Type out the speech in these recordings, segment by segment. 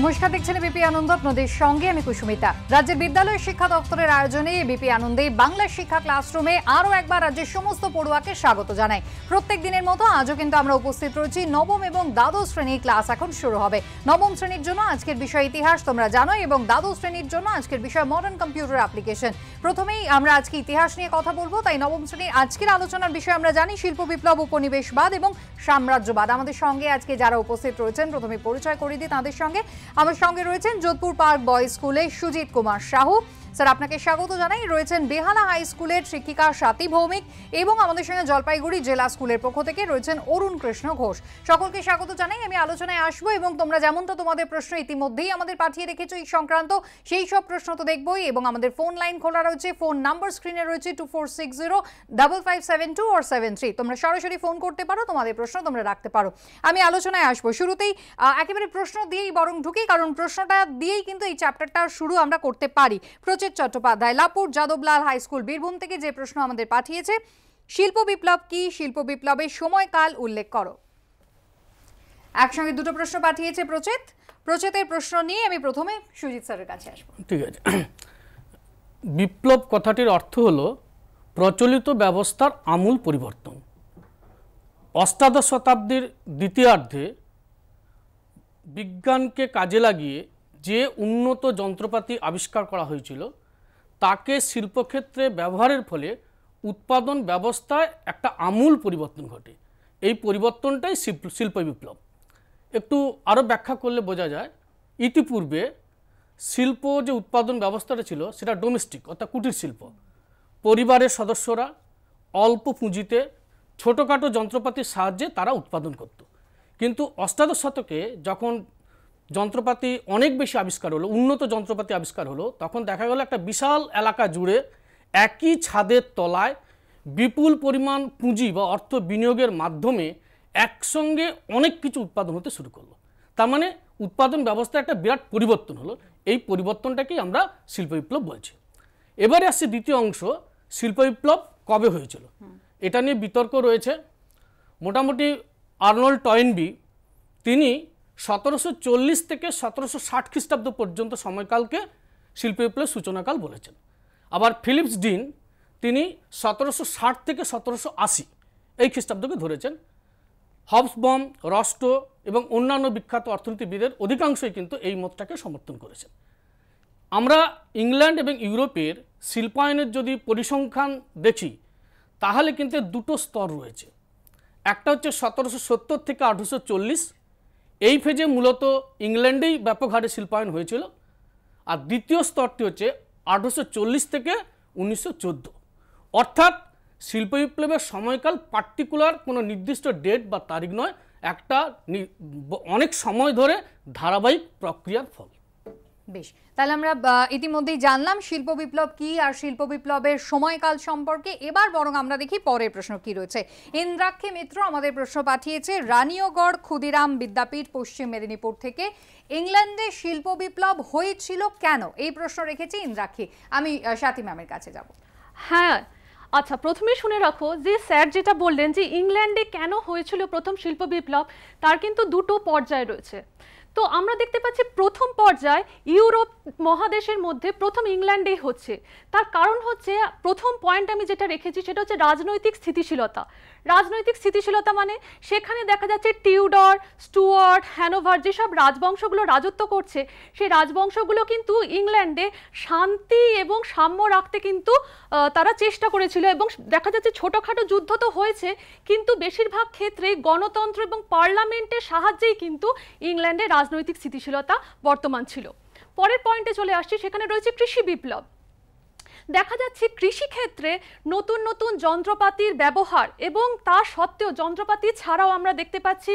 নমস্কার, দেখছেন বিপি আনন্দ, আপনাদের সঙ্গে আমি কুসুমিতা। রাজ্যের বিদ্যালয় শিক্ষা দপ্তরের আয়োজনে বিপি আনন্দে বাংলা শিক্ষা ক্লাসরুমে আরও একবার রাজ্যের সমস্ত পড়ুয়াকে স্বাগত জানাই। প্রত্যেক দিনের মতো আজও কিন্তু আমরা উপস্থিত রয়েছি। নবম এবং দ্বাদশ শ্রেণীর ক্লাস এখন শুরু হবে। নবম শ্রেণীর জন্য আজকের বিষয় ইতিহাস, তোমরা জানো, এবং দ্বাদশ শ্রেণীর জন্য আজকের বিষয় মডার্ন কম্পিউটার অ্যাপ্লিকেশন। প্রথমেই আমরা আজকে ইতিহাস নিয়ে কথা বলবো, তাই নবম শ্রেণীর আজকের আলোচনার বিষয় আমরা জানি শিল্প বিপ্লব, উপনিবেশবাদ এবং সাম্রাজ্যবাদ। আমাদের সঙ্গে আজকে যারা উপস্থিত রয়েছেন প্রথমে পরিচয় করিয়ে দিই তাদের সঙ্গে। আমার সঙ্গে রয়েছেন যোধপুর পার্ক বয়েজ স্কুলের সুজিত কুমার সাহু, স্যার আপনাকে স্বাগত জানাই। রয়েছেন বেহালা হাই স্কুলের শিক্ষিকা স্বাতী ভৌমিক, এবং আমাদের সঙ্গে জলপাইগুড়ি জেলা স্কুলের পক্ষ থেকে রয়েছেন অরুণ কৃষ্ণ ঘোষ। সকলকে স্বাগত জানাই। আমি আলোচনায় আসবো এবং তোমরা যেমনটা তোমাদের প্রশ্ন ইতিমধ্যেই আমাদের পাঠিয়ে রেখেছো এই সংক্রান্ত, সেই সব প্রশ্ন তো দেখবোই, এবং আমাদের ফোন লাইন খোলা রয়েছে। ফোন নাম্বার স্ক্রিনে রয়েছে 24605572 or 73। তোমরা সরাসরি ফোন করতে পারো, তোমাদের প্রশ্ন তোমরা রাখতে পারো। আমি আলোচনায় আসবো। শুরুতেই একেবারে প্রশ্ন দিয়েই বরং ঢুকি, কারণ প্রশ্নটা দিয়েই কিন্তু এই চ্যাপ্টারটা শুরু আমরা করতে পারি। চট্টোপাধ্যায়, লাপুর যাদবলাল হাই স্কুল, বীরভূম থেকে যে প্রশ্ন আমাদের পাঠিয়েছে, শিল্প বিপ্লব কি, শিল্প বিপ্লবের সময়কাল উল্লেখ করো। একসঙ্গে দুটো প্রশ্ন পাঠিয়েছে প্রচেতের প্রশ্ন নিয়ে আমি প্রথমে সুজিত স্যারের কাছে আসবো। ঠিক আছে। বিপ্লব কথাটির অর্থ হলো প্রচলিত ব্যবস্থার আমূল পরিবর্তন। অষ্টাদশ শতাব্দীর দ্বিতীয়ার্ধে বিজ্ঞানকে কাজে লাগিয়ে যে উন্নত যন্ত্রপাতি আবিষ্কার করা হয়েছিল তাকে শিল্পক্ষেত্রে ব্যবহারের ফলে উৎপাদন ব্যবস্থায় একটা আমূল পরিবর্তন ঘটে। এই পরিবর্তনটাই শিল্প বিপ্লব। একটু আরও ব্যাখ্যা করলে বোঝা যায়, ইতিপূর্বে শিল্প যে উৎপাদন ব্যবস্থাটা ছিল সেটা ডোমেস্টিক, অর্থাৎ কুটির শিল্প। পরিবারের সদস্যরা অল্প পুঁজিতে ছোটোখাটো যন্ত্রপাতির সাহায্যে তারা উৎপাদন করত। কিন্তু অষ্টাদশ শতকে যখন যন্ত্রপাতি অনেক বেশি আবিষ্কার হলো, উন্নত যন্ত্রপাতি আবিষ্কার হলো, তখন দেখা গেল একটা বিশাল এলাকা জুড়ে একই ছাদের তলায় বিপুল পরিমাণ পুঁজি বা অর্থ বিনিয়োগের মাধ্যমে একসঙ্গে অনেক কিছু উৎপাদন হতে শুরু করলো। তার মানে উৎপাদন ব্যবস্থায় একটা বিরাট পরিবর্তন হলো। এই পরিবর্তনটাকেই আমরা শিল্প বিপ্লব বলছি। এবারে আসছে দ্বিতীয় অংশ, শিল্প বিপ্লব কবে হয়েছিল। এটা নিয়ে বিতর্ক রয়েছে। মোটামুটি আর্নল্ড টয়েনবি তিনি 1740 থেকে 1760 খ্রিস্টাব্দ পর্যন্ত সময়কালকে শিল্প বিপ্লবের সূচনাকাল বলেছেন। আবার ফিলিপস ডিন তিনি 1760 থেকে 1780 এই খ্রিস্টাব্দকে ধরেছেন। হবসবম, রস্টো এবং অন্যান্য বিখ্যাত অর্থনীতিবিদের অধিকাংশই কিন্তু এই মতটাকে সমর্থন করেছেন। আমরা ইংল্যান্ড এবং ইউরোপের শিল্পায়নের যদি পরিসংখ্যান দেখি তাহলে কিন্তু দুটো স্তর রয়েছে। একটা হচ্ছে 1770 থেকে 1840, এই ফেজে মূলত ইংল্যান্ডেই ব্যাপক হারে শিল্পায়ন হয়েছিল। আর দ্বিতীয় স্তরটি হচ্ছে 1840 থেকে 1914। অর্থাৎ শিল্প বিপ্লবের সময়কাল পার্টিকুলার কোনো নির্দিষ্ট ডেট বা তারিখ নয়, একটা অনেক সময় ধরে ধারাবাহিক প্রক্রিয়ার ফল। বেশ, তাহলে আমরা ইতিমধ্যেই জানলাম শিল্প বিপ্লব কি আর শিল্প বিপ্লবের সময়কাল সম্পর্কে। এবার বরং আমরা দেখি পরের প্রশ্ন কি রয়েছে। ইন্দ্রাক্ষী মিত্র আমাদের প্রশ্ন পাঠিয়েছে রানীয়গড় ক্ষুদিরাম বিদ্যাপীঠ, পশ্চিম মেদিনীপুর থেকে। ইংল্যান্ডে শিল্প বিপ্লব হয়েছিল কেন, এই প্রশ্ন রেখেছি ইন্দ্রাক্ষী। আমি স্বাতী ম্যামের কাছে যাব। হ্যাঁ, আচ্ছা, প্রথমে শুনে রাখো যে স্যার যেটা বললেন যে ইংল্যান্ডে কেন হয়েছিল প্রথম শিল্প বিপ্লব, তার কিন্তু দুটো পর্যায় রয়েছে। তো আমরা দেখতে পাচ্ছি প্রথম পর্যায় ইউরোপ মহাদেশের মধ্যে প্রথম ইংল্যান্ডেই হচ্ছে। তার কারণ হচ্ছে, প্রথম পয়েন্ট আমি যেটা রেখেছি সেটা হচ্ছে রাজনৈতিক স্থিতিশীলতা। রাজনৈতিক স্থিতিশীলতা মানে সেখানে দেখা যাচ্ছে টিউডর, স্টুয়ার্ট, হ্যানোভার যেসব রাজবংশগুলো রাজত্ব করছে, সেই রাজবংশগুলো কিন্তু ইংল্যান্ডে শান্তি এবং সাম্য রাখতে কিন্তু তারা চেষ্টা করেছিল। এবং দেখা যাচ্ছে ছোটোখাটো যুদ্ধ তো হয়েছে, কিন্তু বেশিরভাগ ক্ষেত্রে গণতন্ত্র এবং পার্লামেন্টের সাহায্যেই কিন্তু ইংল্যান্ডের রাজনৈতিক স্থিতিশীলতা বর্তমান ছিল। পরের পয়েন্টে চলে আসছি, সেখানে রয়েছে কৃষি বিপ্লব। দেখা যাচ্ছে কৃষিক্ষেত্রে নতুন নতুন যন্ত্রপাতির ব্যবহার, এবং তা সত্ত্বেও যন্ত্রপাতি ছাড়াও আমরা দেখতে পাচ্ছি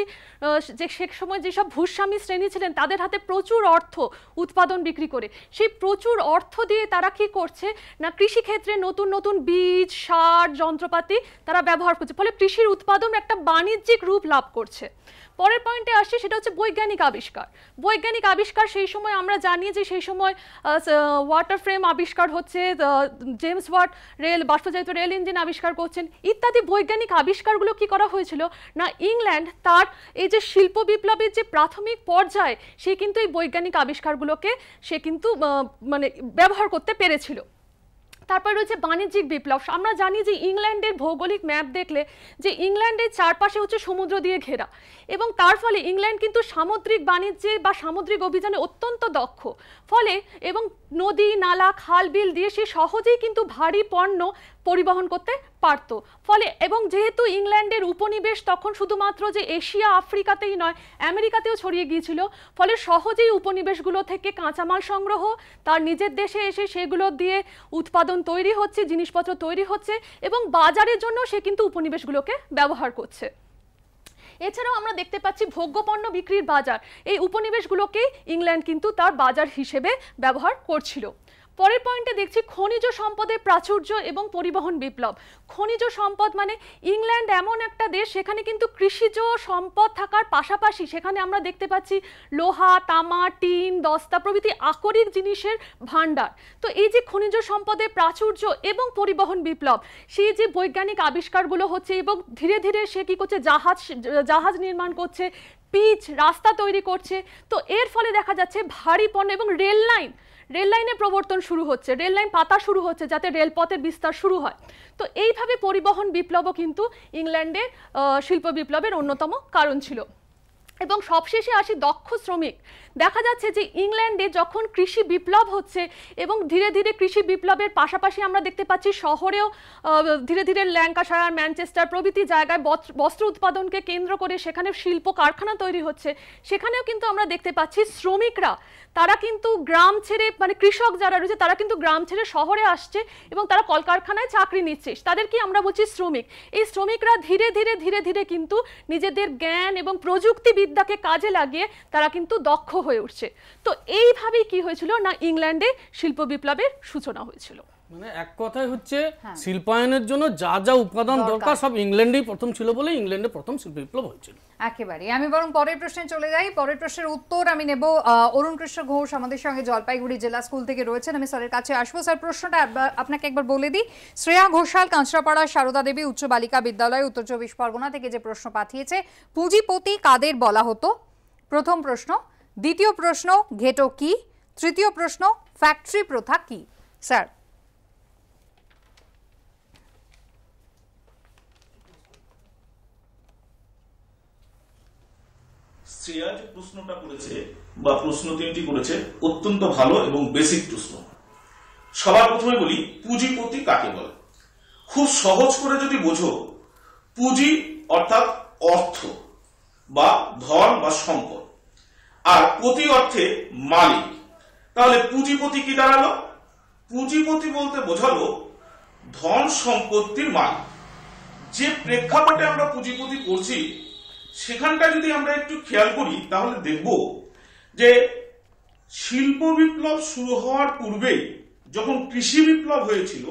যে সে সময় যেসব ভূস্বামী শ্রেণী ছিলেন তাদের হাতে প্রচুর অর্থ উৎপাদন বিক্রি করে, সেই প্রচুর অর্থ দিয়ে তারা কি করছে না কৃষিক্ষেত্রে নতুন নতুন বীজ, সার, যন্ত্রপাতি তারা ব্যবহার করছে, ফলে কৃষির উৎপাদন একটা বাণিজ্যিক রূপ লাভ করছে। পরের পয়েন্টে আসছে, সেটা হচ্ছে বৈজ্ঞানিক আবিষ্কার। বৈজ্ঞানিক আবিষ্কার সেই সময় আমরা জানি যে সেই সময় ওয়াটার ফ্রেম আবিষ্কার হচ্ছে, জেমস ওয়াট বাষ্পচালিত রেল ইঞ্জিন আবিষ্কার করছেন, ইত্যাদি বৈজ্ঞানিক আবিষ্কারগুলো কি করা হয়েছিল না, ইংল্যান্ড তার এই যে শিল্প বিপ্লবের যে প্রাথমিক পর্যায়ে সে কিন্তু এই বৈজ্ঞানিক আবিষ্কারগুলোকে সে কিন্তু মানে ব্যবহার করতে পেরেছিল। তারপর রয়েছে বাণিজ্যিক বিপ্লব। আমরা জানি যে ইংল্যান্ডের ভৌগোলিক ম্যাপ দেখলে যে ইংল্যান্ডের চারপাশে হচ্ছে সমুদ্র দিয়ে ঘেরা, এবং তার ফলে ইংল্যান্ড কিন্তু সামুদ্রিক বাণিজ্যে বা সামুদ্রিক অভিযানে অত্যন্ত দক্ষ। ফলে এবং নদী নালা খাল বিল দিয়ে সে সহজেই কিন্তু ভারী পণ্য পরিবহন করতে পারত। ফলে এবং যেহেতু ইংল্যান্ডের উপনিবেশ তখন শুধুমাত্র যে এশিয়া আফ্রিকাতেই নয়, আমেরিকাতেও ছড়িয়ে গিয়েছিল, ফলে সহজেই উপনিবেশগুলো থেকে কাঁচামাল সংগ্রহ, তার নিজের দেশে এসে সেগুলো দিয়ে উৎপাদন তৈরি হচ্ছে, জিনিসপত্র তৈরি হচ্ছে, এবং বাজারের জন্য সে কিন্তু উপনিবেশগুলোকে ব্যবহার করছে। এছাড়াও আমরা দেখতে পাচ্ছি ভোগ্যপণ্য বিক্রির বাজার, এই উপনিবেশগুলোকেই ইংল্যান্ড কিন্তু তার বাজার হিসেবে ব্যবহার করছিল। পরের পয়েন্টে দেখছি খনিজ সম্পদের প্রাচুর্য এবং পরিবহন বিপ্লব। খনিজ সম্পদ মানে ইংল্যান্ড এমন একটা দেশ, সেখানে কিন্তু কৃষিজ সম্পদ থাকার পাশাপাশি সেখানে আমরা দেখতে পাচ্ছি লোহা, তামা, টিন, দস্তা প্রভৃতি আকরিক জিনিসের ভাণ্ডার। তো এই যে খনিজ সম্পদের প্রাচুর্য এবং পরিবহন বিপ্লব, সেই যে বৈজ্ঞানিক আবিষ্কারগুলো হচ্ছে, এবং ধীরে ধীরে সে কি করছে, জাহাজ নির্মাণ করছে, পিচ রাস্তা তৈরি করছে। তো এর ফলে দেখা যাচ্ছে ভারী পণ্য এবং রেল লাইনের প্রবর্তন শুরু হচ্ছে, রেল লাইন পাতা শুরু হচ্ছে যাতে রেলপথের বিস্তার শুরু হয়। তো এইভাবে পরিবহন বিপ্লবও কিন্তু ইংল্যান্ডের শিল্প বিপ্লবের অন্যতম কারণ ছিল। এবং সবশেষে আসি দক্ষ শ্রমিক। দেখা যাচ্ছে যে ইংল্যান্ডে যখন কৃষি বিপ্লব হচ্ছে এবং ধীরে ধীরে কৃষি বিপ্লবের পাশাপাশি আমরা দেখতে পাচ্ছি শহরেও ধীরে ধীরে ল্যাঙ্কাশায়ার, ম্যানচেস্টার প্রভৃতি জায়গায় বস্ত্র উৎপাদনকে কেন্দ্র করে সেখানে শিল্প কারখানা তৈরি হচ্ছে, সেখানেও কিন্তু আমরা দেখতে পাচ্ছি শ্রমিকরা তারা কিন্তু গ্রাম ছেড়ে, মানে কৃষক যারা রয়েছে তারা কিন্তু গ্রাম ছেড়ে শহরে আসছে এবং তারা কলকারখানায় চাকরি নিচ্ছে, তাদেরকে আমরা বলছি শ্রমিক। এই শ্রমিকরা ধীরে ধীরে ধীরে ধীরে কিন্তু নিজেদের জ্ঞান এবং প্রযুক্তিবিদ্যাকে কাজে লাগিয়ে তারা কিন্তু দক্ষ হয়ে উঠছে। তো এইভাবেই কি হয়েছিল না, ইংল্যান্ডে শিল্প বিপ্লবের সূচনা হয়েছিল। মানে এক কথায় হচ্ছে শিল্পায়নের জন্য যা যা উপাদান দরকার সব ইংল্যান্ডেই প্রথম ছিল বলে ইংল্যান্ডে প্রথম শিল্প বিপ্লব হয়েছিল। একেবারে। আমি বরং পরের প্রশ্নে চলে যাই। পরের প্রশ্নের উত্তর আমি নেব অরুণ কৃষ্ণ ঘোষ আমাদের সঙ্গে জলপাইগুড়ি জেলা স্কুল থেকে রয়েছেন। আমি স্যারের কাছে আসবো। স্যার, প্রশ্নটা আপনাকে একবার বলে দিই। শ্রেয়া ঘোষাল, কাঁচরাপাড়া সারদা দেবী উচ্চ বালিকা বিদ্যালয়, উত্তর 24 পরগনা থেকে যে প্রশ্ন পাঠিয়েছে, পুঁজিপতি কাদের বলা হতো? প্রথম প্রশ্ন। দ্বিতীয় প্রশ্ন, ঘেটো কি? তৃতীয় প্রশ্ন, ফ্যাক্টরি প্রথা কি? স্যার। শ্রেয়া যে প্রশ্নটা করেছে বা প্রশ্ন তিনটি করেছে অত্যন্ত ভালো এবং বেসিক প্রশ্ন। সবার প্রথমে বলি পুঁজিপতি কাকে বলে। খুব সহজ করে যদি বোঝো, পুঁজি অর্থাৎ অর্থ বা ধন বা সম্পদ, আর পতি অর্থে মালিক। তাহলে পুঁজিপতি কি দাঁড়ালো? পুঁজিপতি বলতে বোঝালো ধন সম্পত্তির মালিক। যে প্রেক্ষাপটে আমরা পুঁজিপতি করছি সেখানটা যদি আমরা একটু খেয়াল করি তাহলে দেখব যে শিল্প বিপ্লব শুরু হওয়ার পূর্বেই যখন কৃষি বিপ্লব হয়েছিল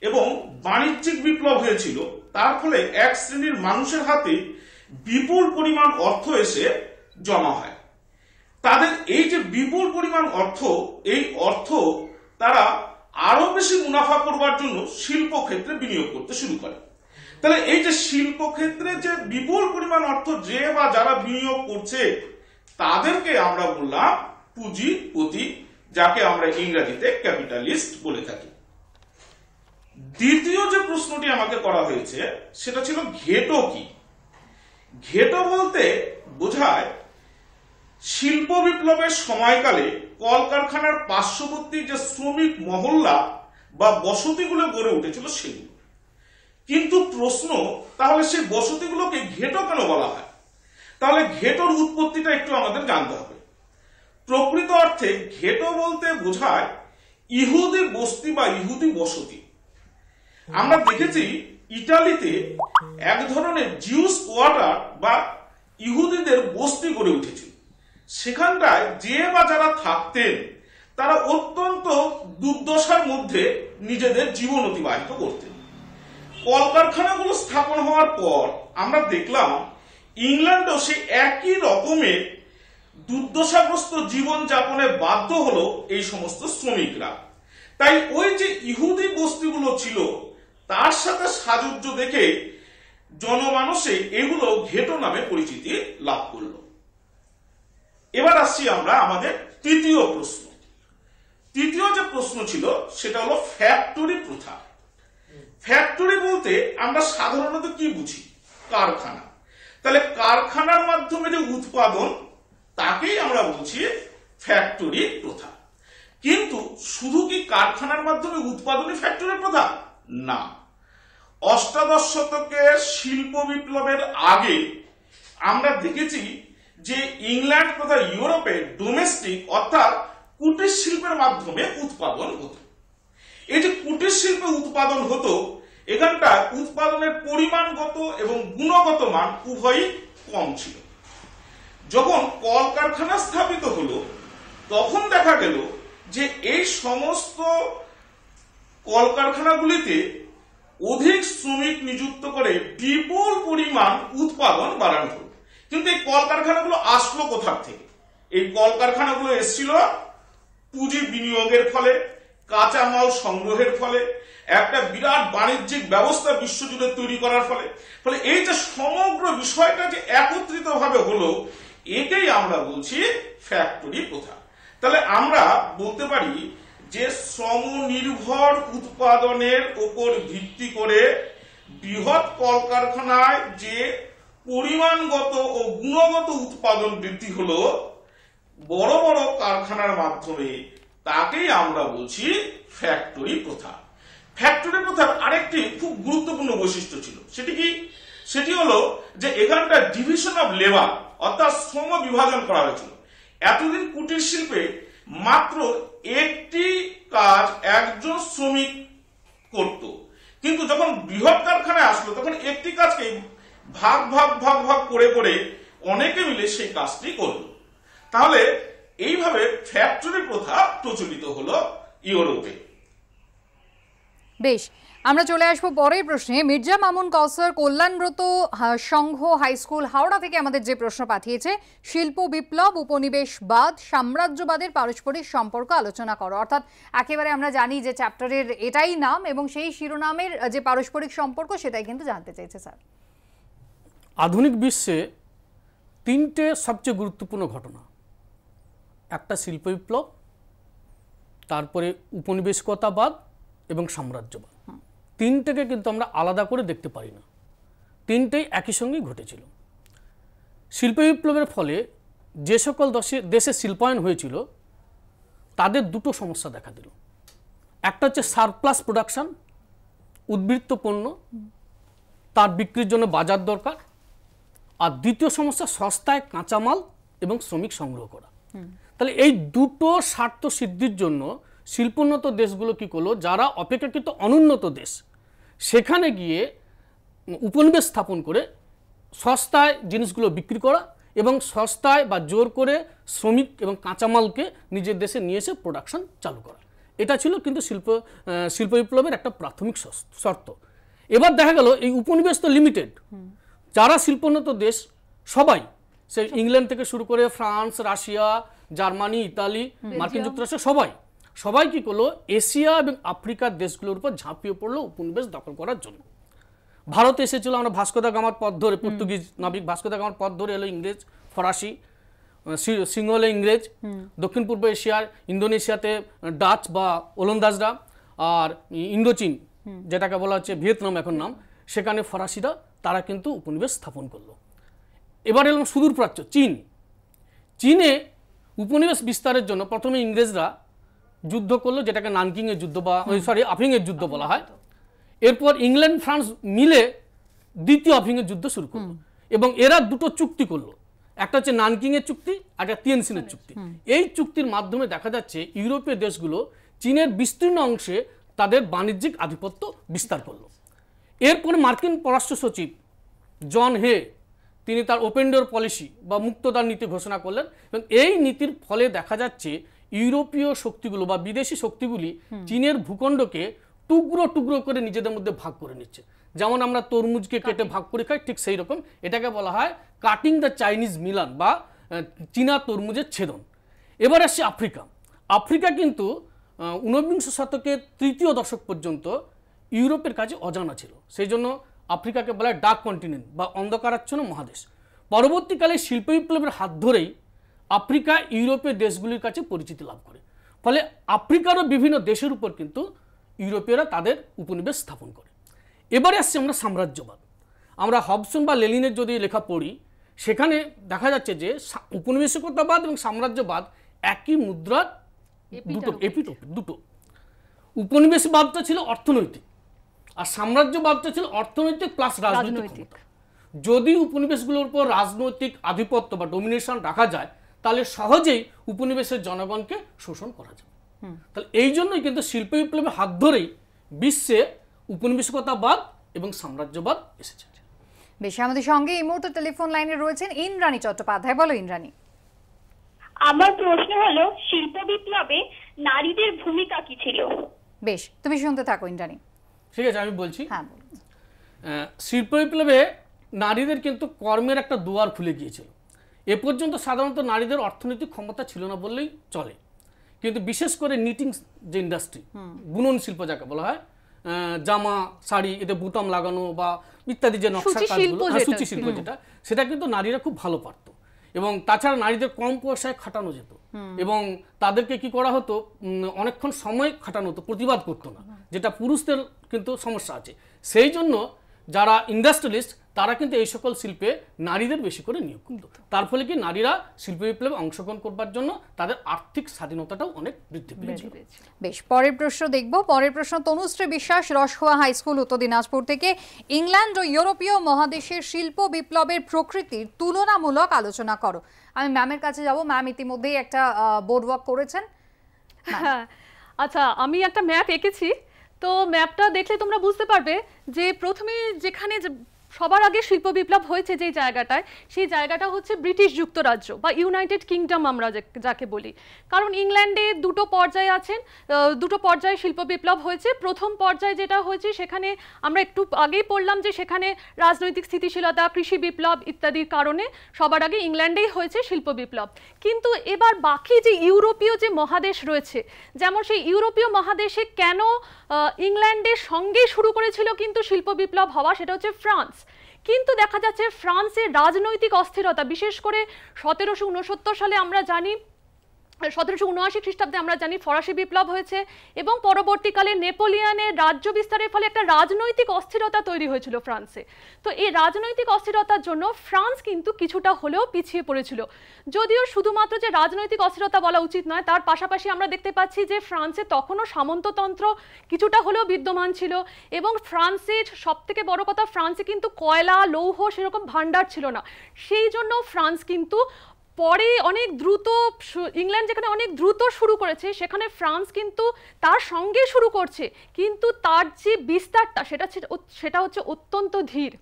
এবং বাণিজ্যিক বিপ্লব হয়েছিল, তার ফলে এক শ্রেণীর মানুষের হাতে বিপুল পরিমাণ অর্থ এসে জমা হয়। তাদের এই যে বিপুল পরিমাণ অর্থ, এই অর্থ তারা আরো বেশি মুনাফা করবার জন্য শিল্প ক্ষেত্রে বিনিয়োগ করতে শুরু করে। তাহলে এই যে শিল্প ক্ষেত্রে যে বিপুল পরিমাণ অর্থ যে বা যারা বিনিয়োগ করছে তাদেরকে আমরা বললাম পুঁজিপতি, যাকে আমরা ইংরেজিতে ক্যাপিটালিস্ট বলে থাকি। দ্বিতীয় যে প্রশ্নটি আমাকে করা হয়েছে সেটা ছিল ঘেটো কি। ঘেটো বলতে বোঝায় শিল্প বিপ্লবের সময়কালে কলকারখানার পার্শ্ববর্তী যে শ্রমিক মহল্লা বা বসতিগুলো গড়ে উঠেছিল সেগুলো। কিন্তু প্রশ্ন, তাহলে সেই বসতিগুলোকে ঘেটো কেন বলা হয়? তাহলে ঘেটোর উৎপত্তিটা একটু আমাদের জানতে হবে। প্রকৃত অর্থে ঘেটো বলতে বোঝায় ইহুদি বস্তি বা ইহুদি বসতি। আমরা দেখেছি ইটালিতে এক ধরনের জিউস কোয়ার্টার বা ইহুদিদের বস্তি গড়ে উঠেছিল। সেখানটায় যে বা যারা থাকতেন তারা অত্যন্ত দুর্দশার মধ্যে নিজেদের জীবন অতিবাহিত করতেন। কলকারখানাগুলো স্থাপন হওয়ার পর আমরা দেখলাম ইংল্যান্ডও সে একই রকমের দুর্দশাগ্রস্ত জীবন যাপনে বাধ্য হলো এই সমস্ত শ্রমিকরা। তাই ওই যে ইহুদি বস্তিগুলো ছিল তার সাথে সাযুজ্য দেখে জনমানসে এগুলো ঘেটো নামে পরিচিতি লাভ করলো। এবার আসছি আমরা আমাদের তৃতীয় প্রশ্ন। তৃতীয় যে প্রশ্ন ছিল সেটা হলো ফ্যাক্টরি প্রথা। ফ্যাক্টরি বলতে আমরা সাধারণত কি বুঝি? কারখানা। তাহলে কারখানার মাধ্যমে যে উৎপাদন তাকেই আমরা বলছি ফ্যাক্টরি প্রথা। কিন্তু শুধু কি কারখানার মাধ্যমে উৎপাদনই ফ্যাক্টরি প্রথা? না, অষ্টাদশ শতকের শিল্প বিপ্লবের আগে আমরা দেখেছি যে ইংল্যান্ড তথা ইউরোপে ডোমেস্টিক অর্থাৎ কুটির শিল্পের মাধ্যমে উৎপাদন হতো। এই যে কুটির শিল্পে উৎপাদন হতো, এখানটা উৎপাদনের পরিমাণগত এবং গুণগত মান উভয়ই কম ছিল। যখন কলকারখানা স্থাপিত হলো তখন দেখা গেল যে এই সমস্ত কলকারখানাগুলিতে অধিক শ্রমিক নিযুক্ত করে বিপুল পরিমাণ উৎপাদন বাড়ানো হলো। কিন্তু এই কলকারখানাগুলো আসলো কোথা থেকে? এই কলকারখানাগুলো এসেছিল পুঁজি বিনিয়োগের ফলে, কাঁচামাল সংগ্রহের ফলে, একটা বিরাট বাণিজ্যিক ব্যবস্থা বিশ্বজুড়ে তৈরি করার ফলে। ফলে এই যে সমগ্র বিষয়টা যে একত্রিত ভাবে হলো, একেই আমরা বলছি ফ্যাক্টরি প্রথা। তাহলে আমরা বলতে পারি যে শ্রম নির্ভর উৎপাদনের উপর ভিত্তি করে বৃহৎ কলকারখানায় যে পরিমাণগত ও গুণগত উৎপাদন বৃদ্ধি হলো বড় বড় কারখানার মাধ্যমে, তাকেই আমরা বলছি ফ্যাক্টরি প্রথা। ফ্যাক্টরি প্রথার আরেকটি খুব গুরুত্বপূর্ণ বৈশিষ্ট্য ছিল। সেটি কি? সেটি হলো যে এখানটা ডিভিশন অফ লেবার অর্থাৎ শ্রম বিভাজন করা হয়েছিল। এতদিন কুটির শিল্পে মাত্র একটি কাজ একজন শ্রমিক করত, কিন্তু যখন বৃহৎ কারখানায় আসলো তখন একটি কাজকে ভাগ ভাগ ভাগ ভাগ করে করে অনেকে মিলে সেই কাজটি করলো। তাহলে এইভাবে ফ্যাক্টরি প্রথা প্রচলিত হলো ইউরোপে। বেশ, আমরা চলে আসবো পরের প্রশ্নে। মির্জা মামুন কৌসার কল্যাণব্রত সংঘ হাই স্কুল হাওড়া থেকে আমাদের যে প্রশ্ন পাঠিয়েছে, শিল্প বিপ্লব, উপনিবেশবাদ, সাম্রাজ্যবাদের পারস্পরিক সম্পর্ক আলোচনা করো। অর্থাৎ একেবারে আমরা জানি যে চ্যাপ্টারের এটাই নাম এবং সেই শিরোনামের যে পারস্পরিক সম্পর্ক সেটাই কিন্তু জানতে চাইছে স্যার। আধুনিক বিশ্বে তিনটে সবচেয়ে গুরুত্বপূর্ণ ঘটনা, একটা শিল্প বিপ্লব, তারপরে উপনিবেশিকতাবাদ এবং সাম্রাজ্যবাদ। তিনটেকে কিন্তু আমরা আলাদা করে দেখতে পারি না, তিনটেই একই সঙ্গেই ঘটেছিল। শিল্প বিপ্লবের ফলে যে সকল দেশে শিল্পায়ন হয়েছিল তাদের দুটো সমস্যা দেখা দিল। একটা হচ্ছে সারপ্লাস প্রোডাকশন, উদ্বৃত্ত পণ্য, তার বিক্রির জন্য বাজার দরকার। আর দ্বিতীয় সমস্যা সস্তায় কাঁচামাল এবং শ্রমিক সংগ্রহ করা। তাহলে এই দুটো স্বার্থ সিদ্ধির জন্য শিল্পোন্নত দেশগুলো কি করলো, যারা অপেক্ষাকৃত অনুন্নত দেশ সেখানে গিয়ে উপনিবেশ স্থাপন করে সস্তায় জিনিসগুলো বিক্রি করা এবং সস্তায় বা জোর করে শ্রমিক এবং কাঁচামালকে নিজের দেশে নিয়ে এসে প্রোডাকশন চালু করা। এটা ছিল কিন্তু শিল্প বিপ্লবের একটা প্রাথমিক শর্ত। এবার দেখা গেল এই উপনিবেশ তো লিমিটেড, যারা শিল্পোন্নত দেশ সবাই, সে ইংল্যান্ড থেকে শুরু করে ফ্রান্স, রাশিয়া, জার্মানি, ইতালি, মার্কিন যুক্তরাষ্ট্র সবাই কি করলো, এশিয়া এবং আফ্রিকার দেশগুলোর উপর ঝাঁপিয়ে পড়লো উপনিবেশ দখল করার জন্য। ভারতে এসেছিল, আমরা ভাস্কো দা গামার পথ ধরে, পর্তুগিজ নাবিক ভাস্কো দা গামার পথ ধরে এলো ইংরেজ, ফরাসি, সিংহলে ইংরেজ, দক্ষিণ পূর্ব এশিয়ার ইন্দোনেশিয়াতে ডাচ বা ওলন্দাজরা, আর ইন্দোচীন যেটাকে বলা হচ্ছে ভিয়েতনাম এখন নাম, সেখানে ফরাসিরা, তারা কিন্তু উপনিবেশ স্থাপন করলো। এবার এলাম সুদূর প্রাচ্য চীনে উপনিবেশ বিস্তারের জন্য প্রথমে ইংরেজরা যুদ্ধ করলো, যেটাকে নানকিংয়ের যুদ্ধ বা আফিংয়ের যুদ্ধ বলা হয়। এরপর ইংল্যান্ড ফ্রান্স মিলে দ্বিতীয় আফিংয়ের যুদ্ধ শুরু করলো এবং এরা দুটো চুক্তি করলো, একটা হচ্ছে নানকিংয়ের চুক্তি, একটা তিয়েনসিনের চুক্তি। এই চুক্তির মাধ্যমে দেখা যাচ্ছে ইউরোপীয় দেশগুলো চীনের বিস্তীর্ণ অংশে তাদের বাণিজ্যিক আধিপত্য বিস্তার করলো। এরপরে মার্কিন পররাষ্ট্র সচিব জন হে, তিনি তার ওপেন ডোর পলিসি বা মুক্তদার নীতি ঘোষণা করলেন এবং এই নীতির ফলে দেখা যাচ্ছে ইউরোপীয় শক্তিগুলো বা বিদেশি শক্তিগুলি চীনের ভূখণ্ডকে টুকরো টুকরো করে নিজেদের মধ্যে ভাগ করে নিচ্ছে, যেমন আমরা তরমুজকে কেটে ভাগ করে খাই, ঠিক সেই রকম এটাকে বলা হয় কাটিং দ্য চাইনিজ মিলান বা চীনা তরমুজের ছেদন। এবার আসছে আফ্রিকা। আফ্রিকা কিন্তু ঊনবিংশ শতকের তৃতীয় দশক পর্যন্ত ইউরোপের কাছে অজানা ছিল, সেই জন্য আফ্রিকাকে বলা হয় ডার্ক কন্টিনেন্ট বা অন্ধকারাচ্ছন্ন মহাদেশ। পরবর্তীকালে শিল্প বিপ্লবের হাত ধরেই আফ্রিকা ইউরোপের দেশগুলির কাছে পরিচিতি লাভ করে, ফলে আফ্রিকারও বিভিন্ন দেশের উপর কিন্তু ইউরোপীয়রা তাদের উপনিবেশ স্থাপন করে। এবারে আসছে আমরা সাম্রাজ্যবাদ। আমরা হবসন বা লেনিনের যদি লেখা পড়ি, সেখানে দেখা যাচ্ছে যে উপনিবেশিকতাবাদ এবং সাম্রাজ্যবাদ একই মুদ্রার দুটো। উপনিবেশবাদটা ছিল অর্থনৈতিক আর সাম্রাজ্যবাদটা ছিল অর্থনৈতিক প্লাস রাজনৈতিক ক্ষমতা। যদি উপনিবেশগুলোর উপর রাজনৈতিক আধিপত্য বা ডোমিনেশন রাখা যায়, তাহলে সহজেই উপনিবেশের জনগণকে শোষণ করা যাবে। তাহলে এই জন্যই কিন্তু শিল্প বিপ্লবের হাত ধরেই বিশ্বে উপনিবেশিকতাবাদ এবং সাম্রাজ্যবাদ এসেছে। বেশ, আমাদের সঙ্গে এই মুহূর্তে টেলিফোন লাইনে রয়েছেন ইন্দ্রাণী চট্টোপাধ্যায়। বলো ইন্দ্রাণী। আমার প্রশ্ন হলো, শিল্প বিপ্লবে নারীদের ভূমিকা কি ছিল? বেশ, তুমি শুনতে থাকো ইন্দ্রাণী। ঠিক আছে, আমি বলছি। হ্যাঁ, বলুন। শিল্প বিপ্লবে নারীদের কিন্তু কর্মের একটা দুয়ার খুলে গিয়েছিল। এ পর্যন্ত সাধারণত নারীদের অর্থনৈতিক ক্ষমতা ছিল না বললেই চলে, কিন্তু বিশেষ করে নিটিং যে ইন্ডাস্ট্রি, বুনন শিল্প যাকে বলা হয়, জামা শাড়ি এতে বুতাম লাগানো বা ইত্যাদি যে নকশার কাজগুলো, সূচি শিল্প যেটা, সেটা কিন্তু নারীরা খুব ভালো পারত। এবং তাছাড়া নারীদের কম পয়সায় খাটানো যেত এবং তাদেরকে কি করা হতো, অনেকক্ষণ সময় খাটানো হতো, প্রতিবাদ করতো না, যেটা পুরুষদের কিন্তু সমস্যা আছে। সেই জন্য যারা ইন্ডাস্ট্রিয়ালিস্ট তারা কিন্তু এই সকল শিল্পে নারীদের বেশি করে নিয়োগ করত। তার ফলে কি নারীরা শিল্প বিপ্লবে অংশগ্রহণ করবার জন্য তাদের আর্থিক স্বাধীনতাটাও অনেক বৃদ্ধি পেয়েছিল। বেশ, পরের প্রশ্ন দেখব। পরের প্রশ্ন তনুশ্রী বিশ্বাস, রসখোয়া হাই স্কুল, উত্তর দিনাজপুর থেকে। ইংল্যান্ড ও ইউরোপীয় মহাদেশের শিল্প বিপ্লবের প্রকৃতির তুলনামূলক আলোচনা করো। আমি ম্যামের কাছে যাব। ম্যাম ইতিমধ্যেই একটা বোর্ড ওয়ার্ক করেছেন। হ্যাঁ, আচ্ছা, আমি একটা ম্যাপ এঁকেছি। তো ম্যাপটা দেখলে তোমরা বুঝতে পারবে যে প্রথমে যেখানে সবার আগে শিল্প বিপ্লব হয়েছে যে জায়গাটায়, সেই জায়গাটা হচ্ছে ব্রিটিশ যুক্তরাজ্য বা ইউনাইটেড কিংডম আমরা যাকে বলি। কারণ ইংল্যান্ডে দুটো পর্যায়ে আছেন, দুটো পর্যায়ে শিল্প বিপ্লব হয়েছে। প্রথম পর্যায়ে যেটা হয়েছে সেখানে আমরা একটু আগেই পড়লাম যে সেখানে রাজনৈতিক স্থিতিশীলতা, কৃষি বিপ্লব ইত্যাদির কারণে সবার আগে ইংল্যান্ডেই হয়েছে শিল্প বিপ্লব। কিন্তু এবার বাকি যে ইউরোপীয় যে মহাদেশ রয়েছে, যেমন সেই ইউরোপীয় মহাদেশে কেন ইংল্যান্ডের সঙ্গেই শুরু করেছিল কিন্তু শিল্প বিপ্লব হওয়া, সেটা হচ্ছে ফ্রান্স। কিন্তু দেখা যাচ্ছে ফ্রান্সের রাজনৈতিক অস্থিরতা, বিশেষ করে 1769 সালে আমরা জানি, 1779 খ্রিস্টাব্দে আমরা জানি ফরাসি বিপ্লব হয়েছে এবং পরবর্তীকালে নেপোলিয়নের রাজ্য বিস্তারের ফলে একটা রাজনৈতিক অস্থিরতা তৈরি হয়েছিল ফ্রান্সে। তো এই রাজনৈতিক অস্থিরতার জন্য ফ্রান্স কিন্তু কিছুটা হলেও পিছিয়ে পড়েছিল। যদিও শুধুমাত্র যে রাজনৈতিক অস্থিরতা বলা উচিত নয়, তার পাশাপাশি আমরা দেখতে পাচ্ছি যে ফ্রান্সে তখনও সামন্ততন্ত্র কিছুটা হলেও বিদ্যমান ছিল এবং ফ্রান্সের সবথেকে বড় কথা, ফ্রান্সে কিন্তু কয়লা, লৌহ সেরকম ভাণ্ডার ছিল না। সেই জন্য ফ্রান্স কিন্তু পরে অনেক দ্রুত, ইংল্যান্ড যেখানে অনেক দ্রুত শুরু করেছে সেখানে ফ্রান্স কিন্তু তার সঙ্গে শুরু করছে, কিন্তু তার যে বিস্তারটা সেটা হচ্ছে অত্যন্ত ধীর।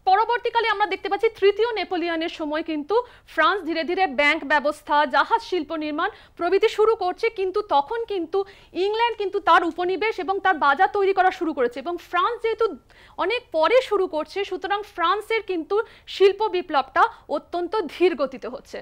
পরবর্তীকালে আমরা দেখতে পাচ্ছি তৃতীয় নেপোলিয়নের সময় কিন্তু ফ্রান্স ধীরে ধীরে ব্যাংক ব্যবস্থা, জাহাজ শিল্প নির্মাণ প্রভৃতি শুরু করছে, কিন্তু তখন কিন্তু ইংল্যান্ড কিন্তু তার উপনিবেশ এবং তার বাজার তৈরি করা শুরু করেছে এবং ফ্রান্স যেহেতু অনেক পরে শুরু করছে, সুতরাং ফ্রান্সের কিন্তু শিল্প বিপ্লবটা অত্যন্ত ধীর গতিতে হচ্ছে।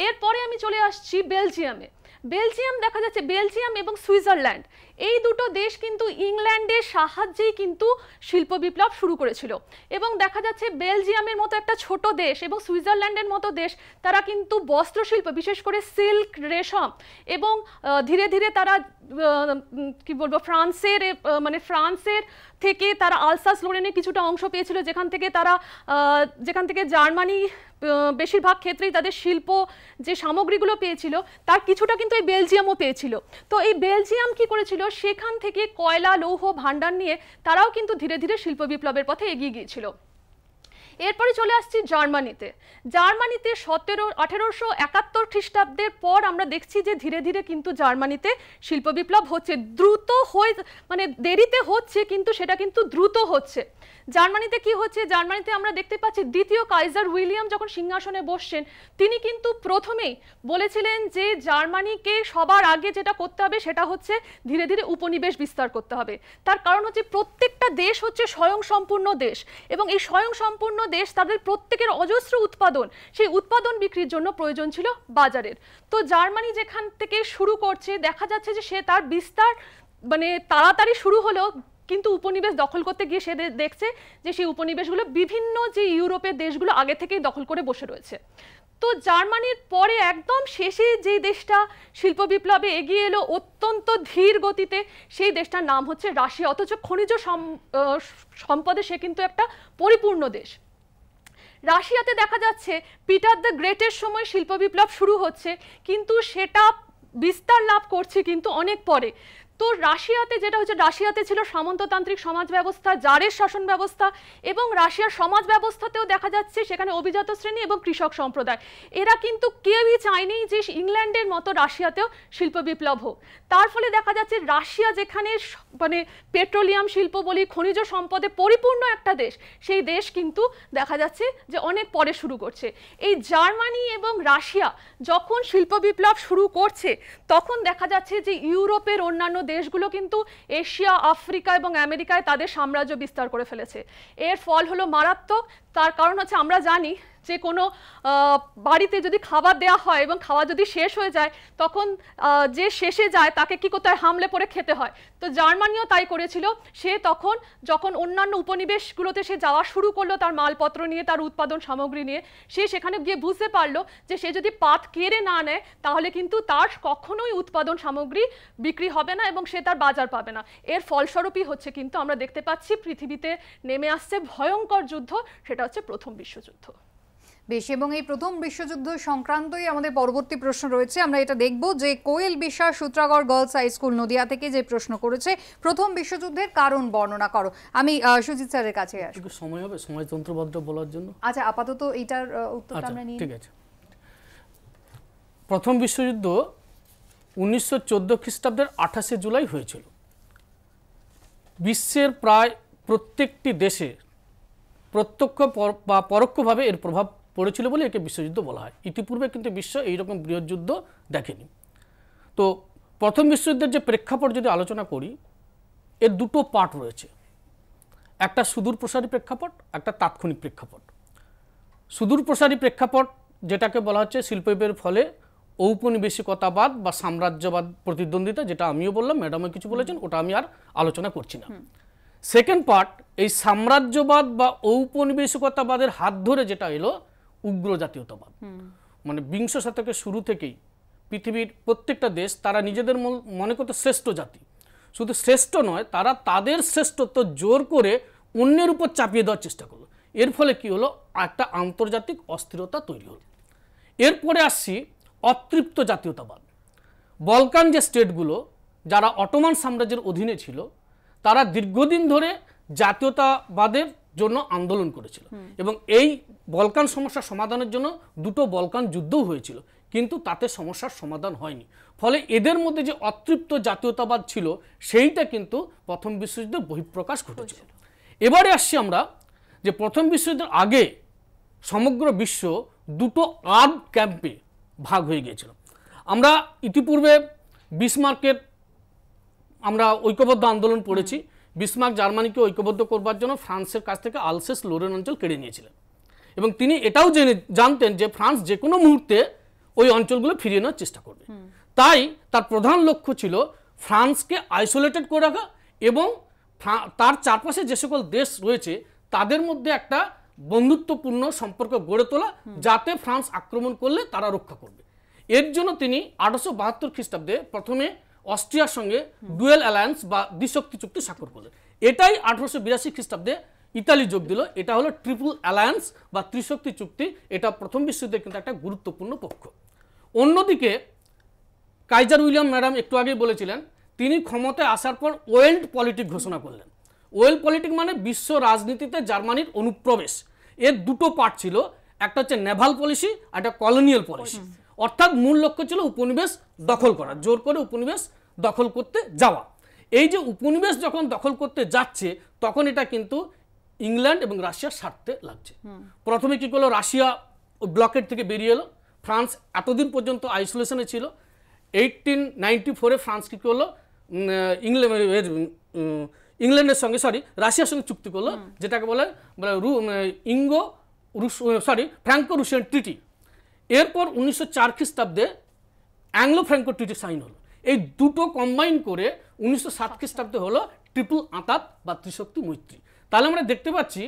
এরপরে আমি চলে আসছি বেলজিয়ামে। বেলজিয়াম দেখা যাচ্ছে, বেলজিয়াম এবং সুইজারল্যান্ড এই দুটো দেশ কিন্তু ইংল্যান্ডের সাহায্যেই কিন্তু শিল্প বিপ্লব শুরু করেছিল এবং দেখা যাচ্ছে বেলজিয়ামের মতো একটা ছোট দেশ এবং সুইজারল্যান্ডের মতো দেশ, তারা কিন্তু বস্ত্রশিল্প, বিশেষ করে সিল্ক, রেশম এবং ধীরে ধীরে তারা কি বলবো ফ্রান্সের থেকে তারা আলসাস লোরেনের কিছুটা অংশ পেয়েছিল, যেখান থেকে জার্মানি বেশিরভাগ ক্ষেত্রেই তাদের শিল্প যে সামগ্রীগুলো পেয়েছিল তার কিছুটা কিন্তু এই বেলজিয়ামও পেয়েছিল। তো এই বেলজিয়াম কি করেছিল, সেখান থেকে কয়লা, লৌহ ভাণ্ডার নিয়ে তারাও কিন্তু ধীরে ধীরে শিল্প বিপ্লবের পথে এগিয়ে গিয়েছিল। এরপরে চলে আসছি জার্মানিতে। জার্মানিতে 1871 খ্রিস্টাব্দের পর আমরা দেখছি যে ধীরে ধীরে কিন্তু জার্মানিতে শিল্প বিপ্লব হচ্ছে, দ্রুত হয়ে মানে দেরিতে হচ্ছে কিন্তু সেটা কিন্তু দ্রুত হচ্ছে। জার্মানিতে কি হচ্ছে, জার্মানিতে আমরা দেখতে পাচ্ছি দ্বিতীয় কাইজার উইলিয়াম যখন সিংহাসনে বসছেন তিনি কিন্তু প্রথমেই বলেছিলেন যে জার্মানিকে সবার আগে যেটা করতে হবে সেটা হচ্ছে ধীরে ধীরে উপনিবেশ বিস্তার করতে হবে। তার কারণ হচ্ছে প্রত্যেকটা দেশ হচ্ছে স্বয়ংসম্পূর্ণ দেশ এবং এই স্বয়ংসম্পূর্ণ দেশ তাদের প্রত্যেকের অজস্র উৎপাদন, সেই উৎপাদন বিক্রির জন্য প্রয়োজন ছিল বাজারের। তো জার্মানি যেখান থেকে শুরু করছে দেখা যাচ্ছে যে সে তার বিস্তার মানে তাড়াতাড়ি শুরু হলেও কিন্তু উপনিবেশ দখল করতে গিয়ে সে দেখছে যে সেই উপনিবেশগুলো বিভিন্ন যে ইউরোপের দেশগুলো আগে থেকেই দখল করে বসে রয়েছে। তো জার্মানির পরে একদম শেষে যে দেশটা শিল্প বিপ্লবে এগিয়ে এলো অত্যন্ত ধীর গতিতে, সেই দেশটার নাম হচ্ছে রাশিয়া। অথচ খনিজ সম্পদে সে কিন্তু একটা পরিপূর্ণ দেশ। রাশিয়াতে দেখা যাচ্ছে পিটার দ্য গ্রেটের সময় শিল্প বিপ্লব শুরু হচ্ছে কিন্তু সেটা বিস্তার লাভ করছে কিন্তু অনেক পরে। তো রাশিয়াতে যেটা হচ্ছে, রাশিয়াতে ছিল সামন্ততান্ত্রিক সমাজ ব্যবস্থা, জারের শাসন ব্যবস্থা এবং রাশিয়ার সমাজ ব্যবস্থাতেও দেখা যাচ্ছে সেখানে অভিজাত শ্রেণী এবং কৃষক সম্প্রদায় এরা কিন্তু কেউই চায়নি যে ইংল্যান্ডের মতো রাশিয়াতেও শিল্প বিপ্লব হোক। তার ফলে দেখা যাচ্ছে রাশিয়া যেখানে মানে পেট্রোলিয়াম শিল্প বলি খনিজ সম্পদে পরিপূর্ণ একটা দেশ, সেই দেশ কিন্তু দেখা যাচ্ছে যে অনেক পরে শুরু করছে। এই জার্মানি এবং রাশিয়া যখন শিল্প বিপ্লব শুরু করছে তখন দেখা যাচ্ছে যে ইউরোপের অন্যান্য দেশগুলো কিন্তু এশিয়া, আফ্রিকা এবং আমেরিকায় তাদের সাম্রাজ্য বিস্তার করে ফেলেছে। এর ফল হলো মারাত্মক। তার কারণ হচ্ছে আমরা জানি যে কোনো বাড়িতে যদি খাবার দেওয়া হয় এবং খাওয়া যদি শেষ হয়ে যায় তখন যে শেষে যায় তাকে কি করতে হয়, হামলে পড়ে খেতে হয়। তো জার্মানিও তাই করেছিল। সে তখন যখন অন্যান্য উপনিবেশগুলোতে সে যাওয়া শুরু করলো তার মালপত্র নিয়ে, তার উৎপাদন সামগ্রী নিয়ে, সে সেখানে গিয়ে বুঝতে পারলো যে সে যদি পাত কেড়ে না নেয় তাহলে কিন্তু তার কখনোই উৎপাদন সামগ্রী বিক্রি হবে না এবং সে তার বাজার পাবে না। এর ফলস্বরূপই হচ্ছে কিন্তু আমরা দেখতে পাচ্ছি পৃথিবীতে নেমে আসছে ভয়ঙ্কর যুদ্ধ, সেটা হচ্ছে প্রথম বিশ্বযুদ্ধ। বেশ, এবং এই প্রথম বিশ্বযুদ্ধ সংক্রান্তই আমাদের পরবর্তী প্রশ্ন রয়েছে। আমরা এটা দেখব যে Koyel Biswas Sutragarh girls high school Nadia থেকে যে প্রশ্ন করেছে, প্রথম বিশ্বযুদ্ধের কারণ বর্ণনা করো। আমি সুজিত স্যারের কাছে আসবো। সময় হবে সমাজতন্ত্রবাদ বলার জন্য? আচ্ছা, আপাতত এইটার উত্তরটা আমরা নিই। ঠিক আছে। প্রথম বিশ্বযুদ্ধ 1914 খ্রিস্টাব্দের 28শে জুলাই হয়েছিল। বিশ্বের প্রায় প্রত্যেকটি দেশে প্রত্যক্ষ বা পরোক্ষভাবে এর প্রভাব পড়েছিল বলে একে বিশ্বযুদ্ধ বলা হয়। ইতিপূর্বে কিন্তু বিশ্ব এইরকম বৃহৎ যুদ্ধ দেখেনি। তো প্রথম বিশ্বযুদ্ধের যে প্রেক্ষাপট যদি আলোচনা করি, এর দুটো পার্ট রয়েছে, একটা সুদূর প্রসারী প্রেক্ষাপট, একটা তাৎক্ষণিক প্রেক্ষাপট। সুদূর প্রসারী প্রেক্ষাপট যেটাকে বলা হচ্ছে শিল্পের ফলে ঔপনিবেশিকতাবাদ বা সাম্রাজ্যবাদ প্রতিদ্বন্দ্বিতা, যেটা আমিও বললাম, ম্যাডামও কিছু বলেছেন, ওটা আমি আর আলোচনা করছি না। সেকেন্ড পার্ট, এই সাম্রাজ্যবাদ বা ঔপনিবেশিকতাবাদের হাত ধরে যেটা এলো উগ্র জাতীয়তাবাদ। মানে বিংশ শতকের শুরু থেকেই পৃথিবীর প্রত্যেকটা দেশ তারা নিজেদের মনে করতে শ্রেষ্ঠ জাতি, শুধু শ্রেষ্ঠ নয়, তারা তাদের শ্রেষ্ঠত্ব জোর করে অন্যের উপর চাপিয়ে দেওয়ার চেষ্টা করলো। এর ফলে কি হলো, একটা আন্তর্জাতিক অস্থিরতা তৈরি হলো। এরপরে আসছি অতৃপ্ত জাতীয়তাবাদ। বলকান যে স্টেটগুলো যারা অটোমান সাম্রাজ্যের অধীনে ছিল তারা দীর্ঘদিন ধরে জাতীয়তাবাদের জন্য আন্দোলন করেছিল এবং এই বলকান সমস্যার সমাধানের জন্য দুটো বলকান যুদ্ধও হয়েছিল, কিন্তু তাতে সমস্যার সমাধান হয়নি। ফলে এদের মধ্যে যে অতৃপ্ত জাতীয়তাবাদ ছিল সেইটা কিন্তু প্রথম বিশ্বযুদ্ধের বহিঃপ্রকাশ ঘটেছিল। এবারে আসছি আমরা যে প্রথম বিশ্বযুদ্ধের আগে সমগ্র বিশ্ব দুটো আর্ম ক্যাম্পে ভাগ হয়ে গিয়েছিল। আমরা ইতিপূর্বে বিসমার্কের আমরা ঐক্যবদ্ধ আন্দোলন পড়েছি। বিসমার্ক জার্মানিকে ঐক্যবদ্ধ করবার জন্য ফ্রান্সের কাছ থেকে আলসেস লোরেন অঞ্চল কেড়ে নিয়েছিলেন এবং তিনি এটাও জানতেন যে ফ্রান্স যে কোনো মুহূর্তে ওই অঞ্চলগুলো ফিরিয়ে নেওয়ার চেষ্টা করবে। তাই তার প্রধান লক্ষ্য ছিল ফ্রান্সকে আইসোলেটেড করে রাখা এবং তার চারপাশে যে সকল দেশ রয়েছে তাদের মধ্যে একটা বন্ধুত্বপূর্ণ সম্পর্ক গড়ে তোলা, যাতে ফ্রান্স আক্রমণ করলে তারা রক্ষা করবে। এর জন্য তিনি 1872 খ্রিস্টাব্দে প্রথমে অস্ট্রিয়ার সঙ্গে ডুয়েল অ্যালায়েন্স বা দ্বিশক্তি চুক্তি স্বাক্ষর করলেন। এটাই 1882 খ্রিস্টাব্দে ইতালি যোগ দিল। এটা হলো ট্রিপল অ্যালায়েন্স বা ত্রিশক্তি চুক্তি। এটা প্রথম বিশ্বযুদ্ধের কিন্তু একটা গুরুত্বপূর্ণ পক্ষ। অন্যদিকে কাইজার উইলিয়াম ম্যাডাম একটু আগেই বলেছিলেন, তিনি ক্ষমতায় আসার পর ওয়েল্ড পলিটিক ঘোষণা করলেন। ওয়েল্ড পলিটিক মানে বিশ্ব রাজনীতিতে জার্মানির অনুপ্রবেশ। এর দুটো পার্ট ছিল, একটা হচ্ছে নেভাল পলিসি আর একটা কলোনিয়াল পলিসি। অর্থাৎ মূল লক্ষ্য ছিল উপনিবেশ দখল করা, জোর করে উপনিবেশ দখল করতে যাওয়া। এই যে উপনিবেশ যখন দখল করতে যাচ্ছে তখন এটা কিন্তু ইংল্যান্ড এবং রাশিয়ার স্বার্থে লাগছে। প্রথমে কি করলো, রাশিয়া ব্লকেট থেকে বেরিয়ে এলো। ফ্রান্স এতদিন পর্যন্ত আইসোলেশনে ছিল। 1894-এ ফ্রান্স কি করলো, ইংল্যান্ডের সঙ্গে রাশিয়ার সঙ্গে চুক্তি করলো, যেটাকে বলে ফ্র্যাঙ্কো রুশিয়ান ট্রিটি। এরপর 1904 খ্রিস্টাব্দে অ্যাংলো ফ্র্যাঙ্কো ট্রিটি সাইন হলো। এই দুটো কম্বাইন করে 1907 খ্রিস্টাব্দে হলো ট্রিপল আঁতাত বা ত্রিশক্তি মৈত্রী। তাহলে আমরা দেখতে পাচ্ছি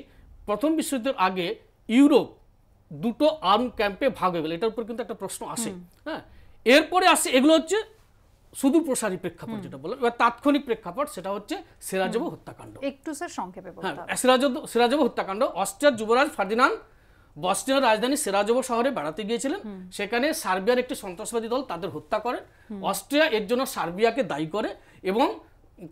প্রথম বিশ্বযুদ্ধের আগে ইউরোপ দুটো আর্ম ক্যাম্পে ভাগ হয়ে গেল। এটার উপর কিন্তু একটা প্রশ্ন আসে। হ্যাঁ, এরপরে আসে এগুলো হচ্ছে শুধু প্রসারী প্রেক্ষাপট, যেটা বলে। এবার তাৎক্ষণিক প্রেক্ষাপট সেটা হচ্ছে সেরাজেভো হত্যাকাণ্ড। একটু স্যার সংক্ষেপে বলতে হবে। সেরাজেভো হত্যাকাণ্ড। অস্ট্রিয়ার যুবরাজ ফার্দিনান্দ বসনিয়ার রাজধানী সেরাজেভো শহরে বেড়াতে গিয়েছিলেন। সেখানে সার্বিয়ার একটি সন্ত্রাসবাদী দল তাদের হত্যা করে। অস্ট্রিয়া এর জন্য সার্বিয়াকে দায়ী করে এবং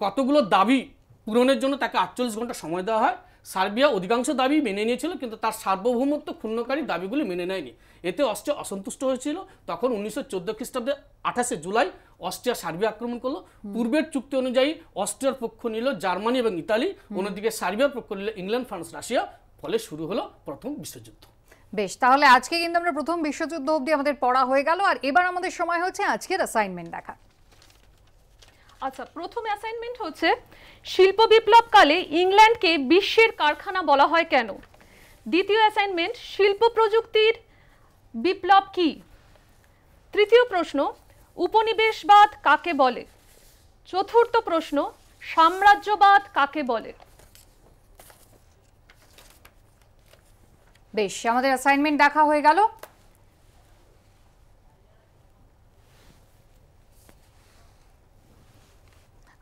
কতগুলো দাবি পূরণের জন্য তাকে 48 ঘন্টা সময় দেওয়া হয়। সার্বিয়া অধিকাংশ দাবি মেনে নিয়েছিল, কিন্তু তার সার্বভৌমত্ব ক্ষুণ্ণকারী দাবিগুলি মেনে নেয়নি। এতে অস্ট্রিয়া অসন্তুষ্ট হয়েছিল। তখন 1914 খ্রিস্টাব্দে 28 জুলাই অস্ট্রিয়া সার্বিয়া আক্রমণ করলো। পূর্বের চুক্তি অনুযায়ী অস্ট্রিয়ার পক্ষ নিল জার্মানি এবং ইতালি, অন্যদিকে সার্বিয়ার পক্ষ নিল ইংল্যান্ড, ফ্রান্স, রাশিয়া। ফলে শুরু হলো প্রথম বিশ্বযুদ্ধ। বেশ, তাহলে আজকে কিন্তু আমরা প্রথম বিশ্বযুদ্ধ অবধি আমাদের পড়া হয়ে গেল, আর এবার আমাদের সময় হচ্ছে আজকের অ্যাসাইনমেন্ট দেখা। আচ্ছা, প্রথম অ্যাসাইনমেন্ট হচ্ছে শিল্প বিপ্লবকালে ইংল্যান্ডকে বিশ্বের কারখানা বলা হয় কেন? দ্বিতীয় অ্যাসাইনমেন্ট শিল্প প্রযুক্তির বিপ্লব কি? তৃতীয় প্রশ্ন উপনিবেশবাদ কাকে বলে? চতুর্থ প্রশ্ন সাম্রাজ্যবাদ কাকে বলে? বেশ, আমাদের অ্যাসাইনমেন্ট দেখা হয়ে গেল।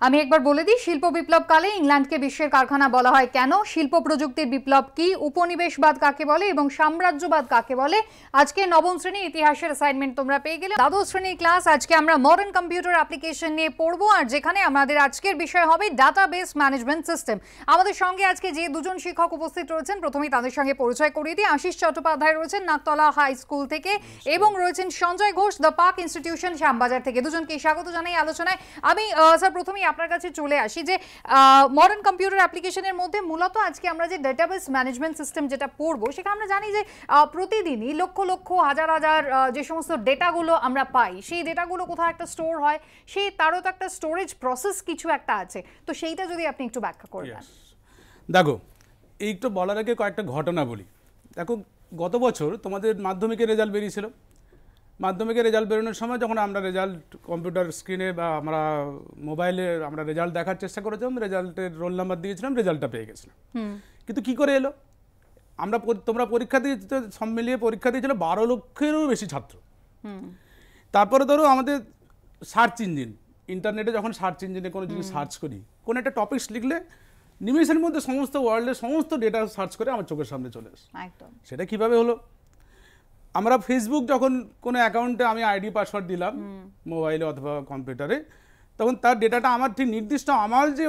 আমি একবার বলে দিই, শিল্প বিপ্লব কালে ইংল্যান্ডকে বিশ্বের কারখানা বলা হয় কেন, শিল্প প্রযুক্তির বিপ্লব কি, উপনিবেশবাদ কাকে বলে এবং সাম্রাজ্যবাদ কাকে বলে। আজকে নবম শ্রেণীর ইতিহাসের অ্যাসাইনমেন্ট তোমরা পেয়ে গেলে। দ্বাদশ শ্রেণীর ক্লাস আজকে আমরা মডার্ন কম্পিউটার অ্যাপ্লিকেশন নিয়ে পড়বো, আর যেখানে আমাদের আজকের বিষয় হবে ডাটাবেস ম্যানেজমেন্ট সিস্টেম। আমাদের সঙ্গে আজকে যে দুজন শিক্ষক উপস্থিত রয়েছেন, প্রথমেই তাদের সঙ্গে পরিচয় করিয়ে দিই। আশিস চট্টোপাধ্যায় রয়েছেন নাকতলা হাই স্কুল থেকে এবং রয়েছেন Sanjay Ghosh the park institution Shyambazar থেকে। দুজনকে স্বাগত জানাই আলোচনায়। আমি স্যার প্রথমেই আপনার কাছে চলে আসি যে মডার্ন কম্পিউটার অ্যাপ্লিকেশনের মধ্যে মূলত আজকে আমরা যে ডেটাবেস ম্যানেজমেন্ট সিস্টেম যেটা পড়বো, সেখানে আমরা জানি যে প্রতিদিনই লক্ষ লক্ষ হাজার হাজার যে সমস্ত ডেটাগুলো আমরা পাই, সেই ডেটাগুলো কোথাও একটা স্টোর হয়, সেই তারও তো একটা স্টোরেজ প্রসেস কিছু একটা আছে। তো সেইটা যদি আপনি একটু ব্যাখ্যা করে দেন। দেখো, এই একটু বলার আগে কয়েকটা ঘটনা বলি। দেখো, গত বছর তোমাদের মাধ্যমিকের রেজাল্ট বেরিয়েছিল। মাধ্যমিকের রেজাল্ট বেরোনোর সময় যখন আমরা রেজাল্ট কম্পিউটার স্ক্রিনে বা আমরা মোবাইলে আমরা রেজাল্ট দেখার চেষ্টা করেছিলাম, রেজাল্টের রোল নাম্বার দিয়েছিলাম, রেজাল্টটা পেয়ে গেছিলাম। কিন্তু কি করে এলো? তোমরা পরীক্ষা দিয়ে সব মিলিয়ে পরীক্ষা দিয়েছিল 12 লক্ষেরও বেশি ছাত্র। তারপরে ধরো আমাদের সার্চ ইঞ্জিন, ইন্টারনেটে যখন সার্চ ইঞ্জিনে কোনো জিনিস সার্চ করি, কোনো একটা টপিকস লিখলে নিমেষের মধ্যে সমস্ত ওয়ার্ল্ডের সমস্ত ডেটা সার্চ করে আমার চোখের সামনে চলে আসে। সেটা কিভাবে হলো? আমরা ফেসবুক যখন কোনো অ্যাকাউন্টে আমি আইডি পাসওয়ার্ড দিলাম মোবাইলে অথবা কম্পিউটারে, তখন তার ডেটাটা আমার ঠিক নির্দিষ্ট আমার যে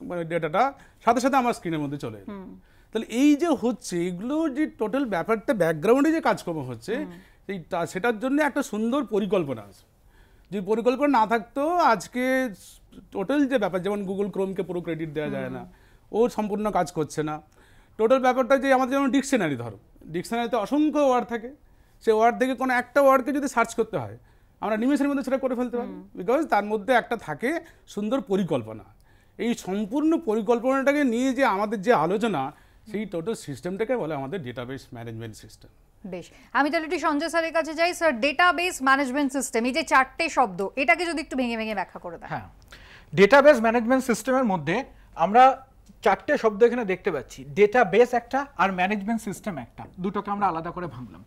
মানে ডেটাটা সাথে সাথে আমার স্ক্রিনের মধ্যে চলে এলো। তাহলে এই যে হচ্ছে, এগুলো যে টোটাল ব্যাপারটা ব্যাকগ্রাউন্ডে যে কাজকর্ম হচ্ছে, সেটার জন্য একটা সুন্দর পরিকল্পনা আছে। যে পরিকল্পনা না থাকতো আজকে টোটাল যে ব্যাপার, যেমন গুগল ক্রোমকে পুরো ক্রেডিট দেওয়া যায় না, ও সম্পূর্ণ কাজ করছে না। টোটাল ব্যাপারটা যে আমাদের যেমন ডিকশনারি, ধরো ডিকশনারিতে অসংখ্য ওয়ার্ড থাকে, সেই ওয়ার্ড থেকে কোনো একটা ওয়ার্ডকে যদি সার্চ করতে হয়, আমরা নিমেষের মধ্যে সেটা করে ফেলতে পারি, বিকজ তার মধ্যে একটা থাকে সুন্দর পরিকল্পনা। এই সম্পূর্ণ পরিকল্পনাটাকে নিয়ে যে আমাদের যে আলোচনা, সেই টোটাল সিস্টেমটাকে বলে আমাদের ডেটাবেস ম্যানেজমেন্ট সিস্টেম। বেশ, আমি তাহলে একটু সঞ্জয় স্যারের কাছে যাই। স্যার, ডেটাবেস ম্যানেজমেন্ট সিস্টেম, এই যে 4টে শব্দ, এটাকে যদি একটু ভেঙে ভেঙে ব্যাখ্যা করে দেন। হ্যাঁ, ডেটাবেস ম্যানেজমেন্ট সিস্টেমের মধ্যে আমরা 4টে শব্দ এখানে দেখতে পাচ্ছি। ডেটাবেস একটা আর ম্যানেজমেন্ট সিস্টেম একটা, দুটোকে আমরা আলাদা করে ভাঙলাম।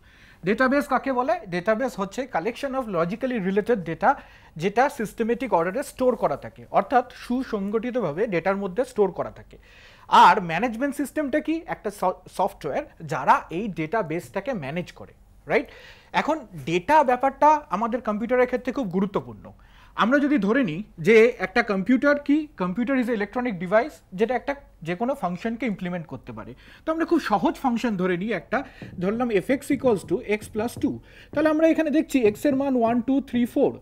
ডেটাবেস কাকে বলে? ডেটাবেস হচ্ছে collection of logically related data, যেটা সিস্টেমেটিক অর্ডারে স্টোর করা থাকে, অর্থাৎ সুসংগঠিতভাবে ডেটার মধ্যে স্টোর করা থাকে। আর ম্যানেজমেন্ট সিস্টেমটা কি? একটা সফটওয়্যার যারা এই ডেটাবেসটাকে ম্যানেজ করে, রাইট? এখন ডেটা ব্যাপারটা আমাদের কম্পিউটারের ক্ষেত্রে খুব গুরুত্বপূর্ণ। আমরা যদি ধরে নিই যে একটা কম্পিউটার কি, কম্পিউটার ইজ ইলেকট্রনিক ডিভাইস যেটা একটা যে কোনো ফাংশনকে ইমপ্লিমেন্ট করতে পারে। তো আমরা খুব সহজ ফাংশন ধরে নিই, একটা ধরলাম fx equals to x plus 2। তাহলে আমরা এখানে দেখছি এক্স এর মান 1 2 3 4,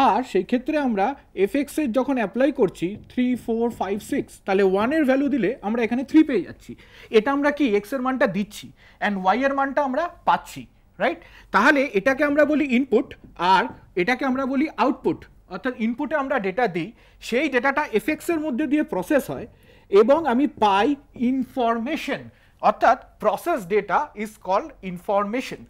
আর সেই ক্ষেত্রে আমরা fx এর যখন অ্যাপ্লাই করছি 3 4 5 6, তাহলে 1 এর ভ্যালু দিলে আমরা এখানে 3 পেয়ে যাচ্ছি। এটা আমরা কি এক্স এর মানটা দিচ্ছি অ্যান্ড ওয়াই এর মানটা আমরা পাচ্ছি, রাইট? তাহলে এটাকে আমরা বলি ইনপুট আর এটাকে আমরা বলি আউটপুট। অর্থাৎ ইনপুটে আমরা ডেটা দিই, সেই ডেটাটা এফএক্স এর মধ্যে দিয়ে প্রসেস হয় এবং আমি পাই ইনফরমেশন, অর্থাৎ process data is called information.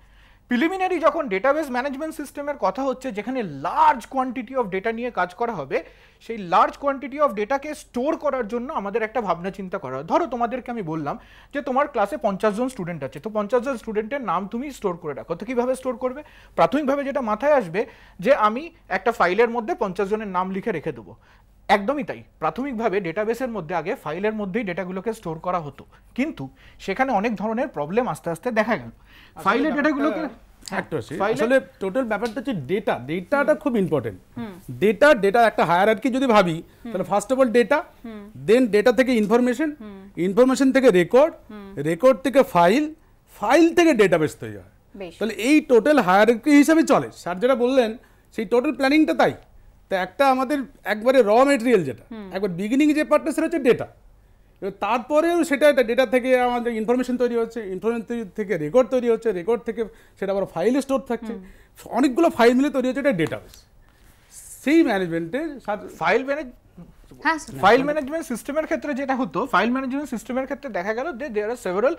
Preliminary যখন ডেটাবেস ম্যানেজমেন্ট সিস্টেমের কথা হচ্ছে, যেখানে লার্জ কোয়ান্টিটি অফ ডেটা নিয়ে কাজ করা হবে, সেই লার্জ কোয়ান্টিটি অফ ডেটাকে স্টোর করার জন্য আমাদের একটা ভাবনা চিন্তা করা হয়। ধরো তোমাদেরকে আমি বললাম যে তোমার ক্লাসে 50 জন স্টুডেন্ট আছে, তো 50 জন স্টুডেন্টের নাম তুমি স্টোর করে রাখো। তো কীভাবে স্টোর করবে? প্রাথমিকভাবে যেটা মাথায় আসবে যে আমি একটা ফাইলের মধ্যে 50 জনের নাম লিখে রেখে দেবো। একদমই তাই, প্রাথমিকভাবে ডেটাবেসের মধ্যে আগে ফাইলের মধ্যেই ডেটাগুলোকে স্টোর করা হতো, কিন্তু সেখানে অনেক ধরনের প্রবলেম আস্তে আস্তে দেখা গেল। ফাইলের ডেটাগুলোকে আসলে টোটাল ব্যাপারটা হচ্ছে ডেটাটা খুব ইম্পর্টেন্ট। ডেটা একটা হায়ারার্কি যদি ভাবি, তাহলে first of all data, then data থেকে ইনফরমেশন থেকে রেকর্ড থেকে ফাইল থেকে ডেটাবেস তৈরি হয়। তাহলে এই টোটাল হায়ারার্কি হিসাবে চলে। স্যার যেটা বললেন সেই টোটাল প্ল্যানিংটা তাই। তো একটা আমাদের একবারে র মেটেরিয়াল যেটা একবার বিগিনিং যে পার্টটা সেটা হচ্ছে ডেটা, তারপরেও সেটা ডেটা থেকে আমাদের ইনফরমেশন তৈরি হচ্ছে, ইনফরমেশন থেকে রেকর্ড তৈরি হচ্ছে, রেকর্ড থেকে সেটা আবার ফাইলে স্টোর থাকছে, অনেকগুলো ফাইল মিলে তৈরি হচ্ছে এটা ডেটাবেস। সেই ম্যানেজমেন্টের ফাইল ম্যানেজমেন্ট সিস্টেমের ক্ষেত্রে যেটা হতো, ফাইল ম্যানেজমেন্ট সিস্টেমের ক্ষেত্রে দেখা গেল যে there are several